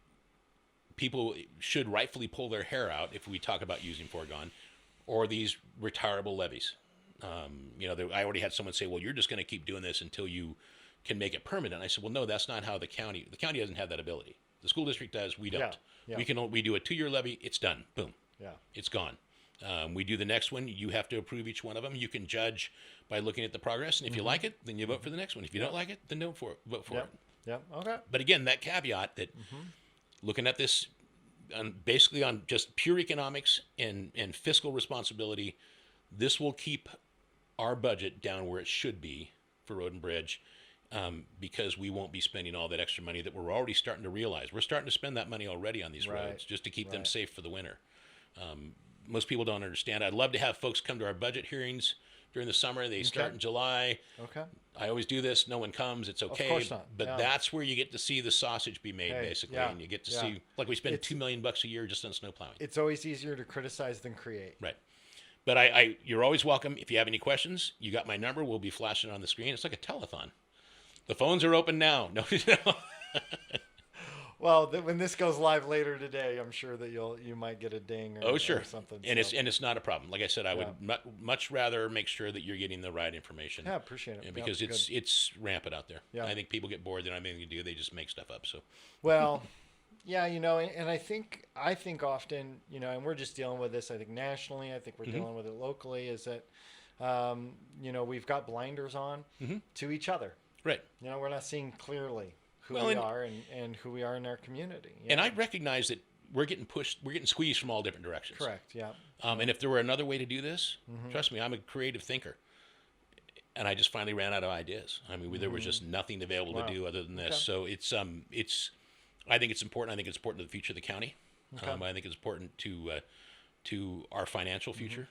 people should rightfully pull their hair out if we talk about using foregone, or these retirable levies. I already had someone say, "Well, you're just going to keep doing this until you can make it permanent." I said, "Well, no, that's not how the county doesn't have that ability. The school district does. We don't. We do a 2-year levy. It's done. Boom. It's gone." We do the next one. You have to approve each one of them. You can judge by looking at the progress, and if you like it, then you vote for the next one. If you don't like it, then don't vote for it. Yep. Okay. But again, that caveat that looking at this basically on just pure economics and fiscal responsibility, this will keep our budget down where it should be for road and bridge, because we won't be spending all that extra money that we're already starting to realize. We're starting to spend that money already on these roads just to keep them safe for the winter. Most people don't understand. I'd love to have folks come to our budget hearings during the summer. They start in July. Okay. I always do this. No one comes. It's okay. Of course not. But that's where you get to see the sausage be made, basically. And you get to see, like we spend $2 million a year just on snow plowing. It's always easier to criticize than create. Right. But you're always welcome. If you have any questions, you got my number. We'll be flashing it on the screen. It's like a telethon. The phones are open now. No. Well, when this goes live later today, I'm sure that you might get a ding or something. And it's not a problem. Like I said, I would much rather make sure that you're getting the right information. Yeah, appreciate it. Because it's rampant out there. Yeah. I think people get bored. They don't have anything to do. They just make stuff up. So. Well, yeah, and I think often, and we're just dealing with this. I think nationally. I think we're dealing with it locally. Is that, we've got blinders on to each other. Right. We're not seeing clearly who we are and who we are in our community. And I recognize that we're getting squeezed from all different directions. Correct, yeah. And if there were another way to do this, trust me, I'm a creative thinker. And I just finally ran out of ideas. I mean, there was just nothing available to do other than this. So I think it's important. I think it's important to the future of the county. I think it's important to our financial future.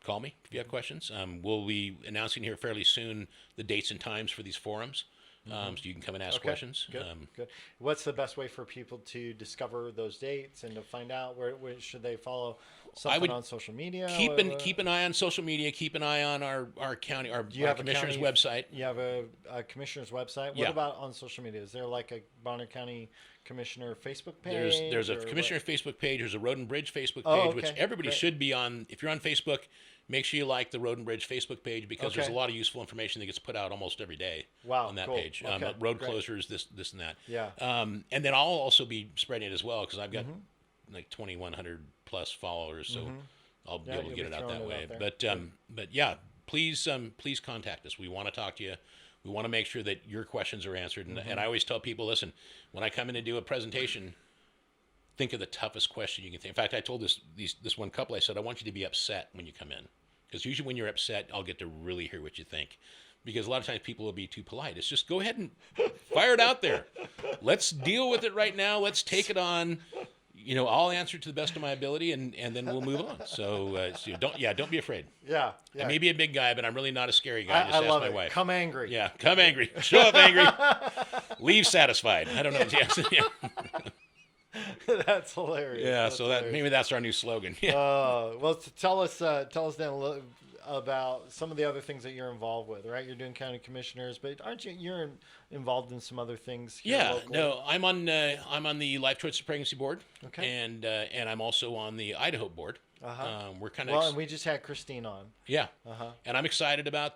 Call me if you have questions. We'll be announcing here fairly soon the dates and times for these forums. So you can come and ask questions. Good. What's the best way for people to discover those dates and to find out where should they follow something on social media? Keep an eye on social media. Keep an eye on our county, our commissioner's website. You have a commissioner's website. What about on social media? Is there like a Bonner County Commissioner Facebook page? There's a Commissioner Facebook page. There's a Road and Bridge Facebook page, which everybody should be on. If you're on Facebook, make sure you like the Road and Bridge Facebook page because there's a lot of useful information that gets put out almost every day on that page. Road closures, this and that. Yeah. And then I'll also be spreading it as well because I've got like 2,100 plus followers, so I'll be able to get it out that way. But yeah, please contact us. We want to talk to you. We want to make sure that your questions are answered. And I always tell people, listen, when I come in to do a presentation, think of the toughest question you can think. In fact, I told this one couple, I said, I want you to be upset when you come in. Because usually when you're upset, I'll get to really hear what you think. Because a lot of times people will be too polite. It's just go ahead and fire it out there. Let's deal with it right now. Let's take it on. I'll answer to the best of my ability, and then we'll move on. So, don't be afraid. Yeah. I may be a big guy, but I'm really not a scary guy. Just I ask love my it. wife. Come angry. Yeah, come angry. Show up angry. Leave satisfied. I don't know. Yeah. That's hilarious. Yeah. That's So hilarious. maybe that's our new slogan. Yeah. Well, tell us then a little about some of the other things that you're involved with, right? You're doing county commissioners, but aren't you're involved in some other things here locally? No, I'm on the Life Choices Pregnancy Board, Okay. and I'm also on the Idaho Board. We're kind of and we just had Christine on. yeah, and I'm excited about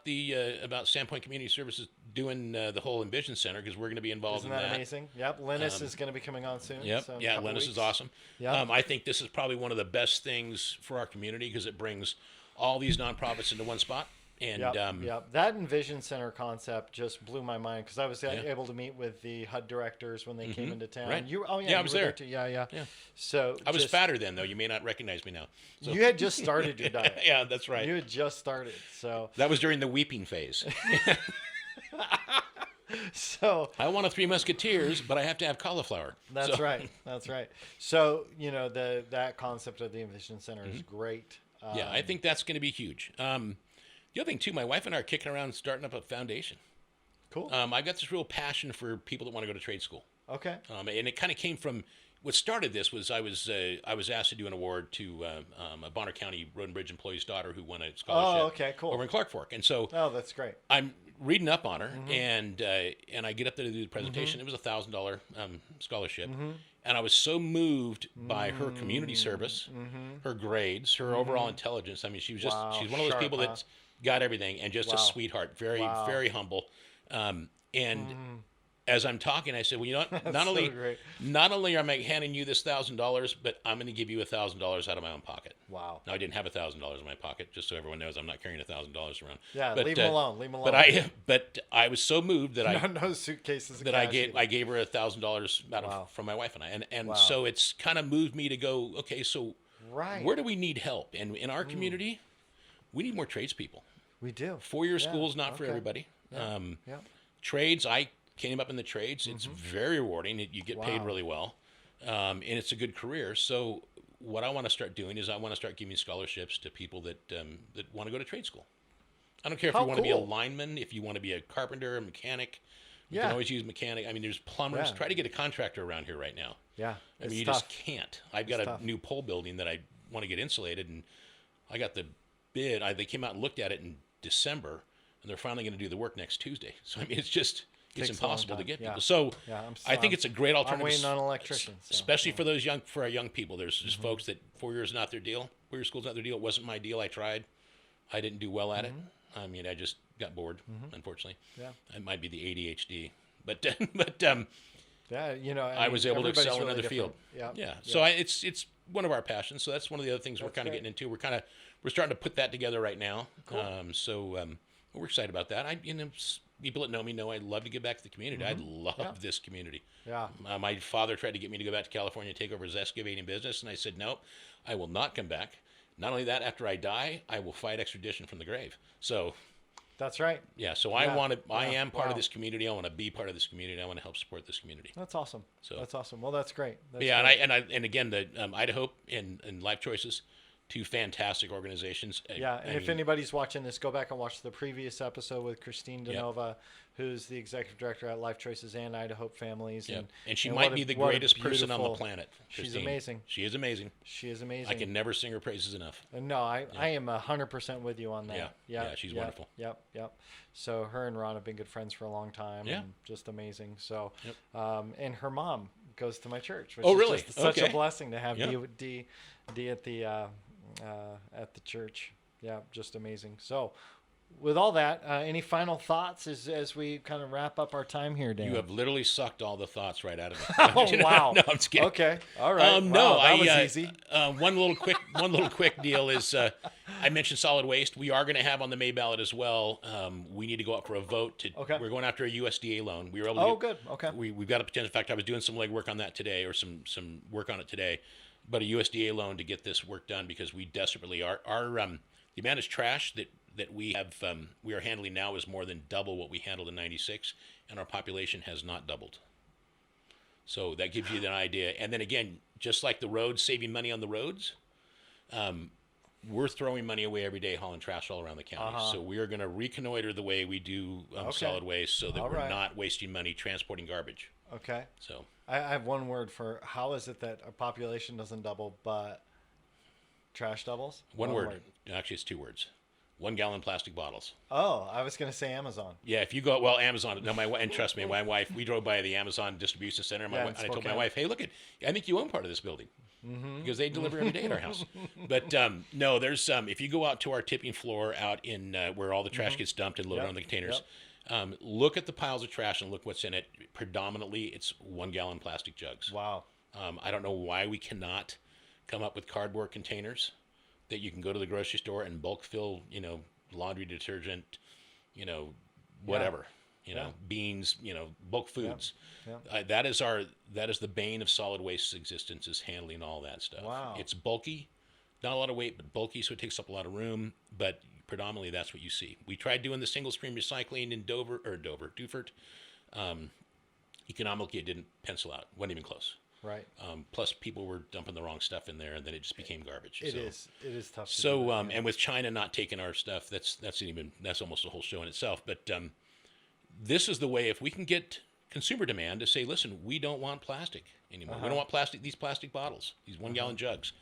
about Sandpoint Community Services doing the whole Envision Center because we're going to be involved Isn't in that that. amazing? Yep, Linus is going to be coming on soon. Yep. So in a Yeah, couple Linus is weeks. awesome. Yep. I think this is probably one of the best things for our community because it brings all these nonprofits into one spot. And Yep. That Envision Center concept just blew my mind because I was able to meet with the HUD directors when they came into town. Right. You, I you was were there. too. Yeah. So I was fatter then, though. You may not recognize me now. So. you had just started your diet. Yeah, that's right. You had just started. So That was during the weeping phase. so I want a Three Musketeers, but I have to have cauliflower. that's So- right. That's right. So that concept of the Envision Center is great. Yeah, I think that's going to be huge. The other thing, too, my wife and I are kicking around starting up a foundation. Cool. I've got this real passion for people that want to go to trade school. Okay. And it kind of came from what started this was I was asked to do an award to a Bonner County Road and Bridge employee's daughter who won a scholarship okay, cool. over in Clark Fork. And so Oh, that's great. I'm reading up on her, and I get up there to do the presentation. It was $1,000 scholarship, and I was so moved by her community service, her grades, her overall intelligence. I mean, she's one of those Sharp, people that's got everything, and just a sweetheart, very very humble. As I'm talking, I said, well, you know what? Not only am I handing you this $1,000, but I'm going to give you $1,000 out of my own pocket. Wow. Now, I didn't have $1,000 in my pocket, just so everyone knows I'm not carrying $1,000 around. Yeah, leave him alone. Leave him alone. But I was so moved that no suitcases. I gave her $1,000 from my wife and I, and so it's kind of moved me to go, okay, so where do we need help? And in our community, we need more tradespeople. We do. 4-year school is not for everybody. Trades, I came up in the trades. It's very rewarding. You get paid really well, and it's a good career. So what I want to start doing is I want to start giving scholarships to people that want to go to trade school. I don't care if you want to be a lineman, if you want to be a carpenter, a mechanic. You can always use mechanic. I mean, there's plumbers. Try to get a contractor around here right now. Yeah, I mean, you just can't. I've got a new pole building that I want to get insulated, and I got the bid. They came out and looked at it in December, and they're finally going to do the work next Tuesday. So, I mean, it's impossible to get people. So I think it's a great alternative. I'm waiting on electricians. Especially for our young people. There's just folks that 4 years is not their deal. 4-year school's not their deal. It wasn't my deal. I tried. I didn't do well at it. I mean, I just got bored, unfortunately. Yeah. It might be the ADHD. But I was able to excel in another field. Yeah. So it's one of our passions. So that's one of the other things we're kind of getting into. We're starting to put that together right now. Cool. We're excited about that. People that know me know I love to give back to the community. I love this community. Yeah. My father tried to get me to go back to California and take over his excavating business, and I said, no, I will not come back. Not only that, after I die, I will fight extradition from the grave. So that's right. Yeah. So I am part of this community. I want to be part of this community. I want to help support this community. That's awesome. That's awesome. Well, that's great. Great. And again, the Idaho and Life Choices, 2 fantastic organizations. And if anybody's watching this, go back and watch the previous episode with Christine DeNova, who's the executive director at Life Choices and Idaho Families. And she might be the greatest person on the planet. She's amazing. She is amazing. She is amazing. I can never sing her praises enough. No, I am 100% with you on that. Yeah, she's wonderful. Yep. So her and Ron have been good friends for a long time. Yeah. And just amazing. So, and her mom goes to my church. Which really? Is just such a blessing to have D at the church. Yeah, just amazing. So with all that, any final thoughts as we kind of wrap up our time here, Dan? You have literally sucked all the thoughts right out of me. Oh, wow. No, I'm just kidding. Okay. All right. No, that was easy. One little quick deal is I mentioned solid waste. We are going to have on the May ballot as well. We need to go up for a vote. Okay. We're going after a USDA loan. We were able to good. Okay. We've got a potential. In fact, I was doing some legwork on that today, or some work on it today. But a USDA loan to get this work done, because we desperately are. The amount of trash that we are handling now is more than double what we handled in '96, and our population has not doubled. So that gives you an idea. And then again, just like the roads, saving money on the roads, we're throwing money away every day hauling trash all around the county. So we are going to reconnoiter the way we do solid waste, so that we're not wasting money transporting garbage. Okay. So I have one word for how is it that our population doesn't double, but trash doubles? One word. Actually, it's 2 words. 1 gallon plastic bottles. Oh, I was going to say Amazon. Yeah, if you go, Amazon. No, and trust me, my wife, we drove by the Amazon distribution center. And I told my wife, hey, look, I think you own part of this building. Because they deliver every day at our house. But no, there's if you go out to our tipping floor out in where all the trash gets dumped and loaded on the containers, look at the piles of trash and look what's in it. Predominantly, it's 1 gallon plastic jugs. Wow. I don't know why we cannot come up with cardboard containers that you can go to the grocery store and bulk fill, laundry detergent, whatever, beans, bulk foods. Yeah. That is the bane of solid waste's existence, is handling all that stuff. Wow. It's bulky, not a lot of weight, but bulky, so it takes up a lot of room. But predominantly, that's what you see. We tried doing the single stream recycling in Dufert. Economically, it didn't pencil out. Wasn't even close. Right. Plus, people were dumping the wrong stuff in there, and then it just became garbage. It is tough. So, and with China not taking our stuff, that's almost a whole show in itself. But this is the way. If we can get consumer demand to say, listen, we don't want plastic anymore. We don't want these plastic bottles, these 1 gallon jugs.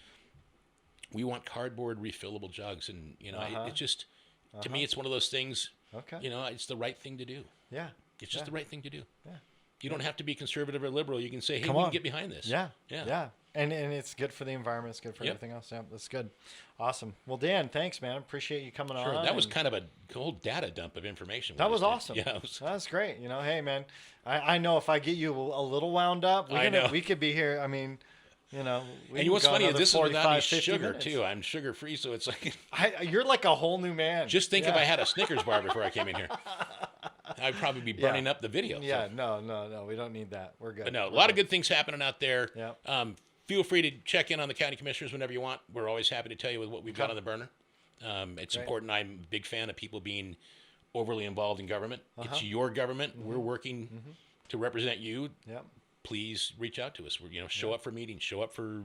We want cardboard refillable jugs, and it's just to me, it's one of those things. Okay. It's the right thing to do. Yeah. It's just the right thing to do. Yeah. You don't have to be conservative or liberal. You can say, hey, we can get behind this. Yeah. And it's good for the environment. It's good for everything else. Yeah, that's good. Awesome. Well, Dan, thanks, man. Appreciate you coming on. That was kind of a whole data dump of information. That was awesome. Yeah. That was great. Hey, man, I know if I get you a little wound up, we could be here. I mean, and what's funny is this is without any sugar, too. I'm sugar-free, so it's like... you're like a whole new man. Just think if I had a Snickers bar before I came in here. I'd probably be burning up the video. Yeah, so. No. We don't need that. We're good. But no, a lot of good things happening out there. Yeah. Feel free to check in on the county commissioners whenever you want. We're always happy to tell you what we've got on the burner. It's important. I'm a big fan of people being overly involved in government. It's your government. We're working to represent you. Yep. Please reach out to us. Show up for meetings, show up for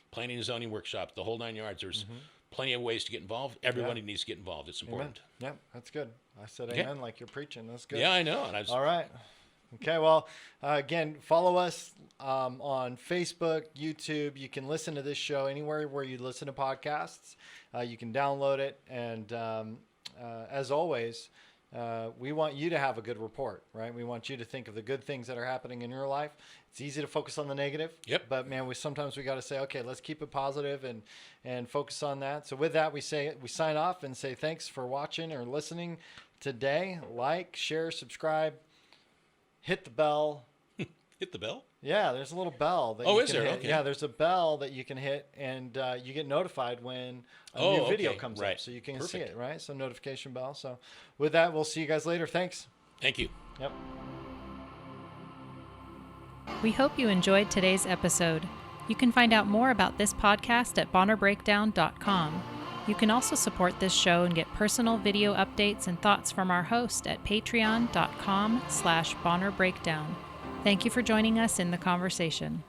planning and zoning workshops, the whole 9 yards. There's plenty of ways to get involved. Everybody needs to get involved. It's important. Amen. Yeah, that's good. I said amen like you're preaching. That's good. Yeah, I know. All right. Okay, well, again, follow us on Facebook, YouTube. You can listen to this show anywhere where you listen to podcasts. You can download it. And as always, we want you to have a good report, right? We want you to think of the good things that are happening in your life. It's easy to focus on the negative. Yep. But man, sometimes we got to say, okay, let's keep it positive and focus on that. So with that, we sign off and say thanks for watching or listening today. Like, share, subscribe, hit the bell. Hit the bell? Yeah, there's a little bell. That is there? Hit. Okay. Yeah, there's a bell that you can hit, and you get notified when a new video comes up, so you can see it, right? So notification bell. So with that, we'll see you guys later. Thanks. Thank you. Yep. We hope you enjoyed today's episode. You can find out more about this podcast at bonnerbreakdown.com. You can also support this show and get personal video updates and thoughts from our host at patreon.com/bonnerbreakdown. Thank you for joining us in the conversation.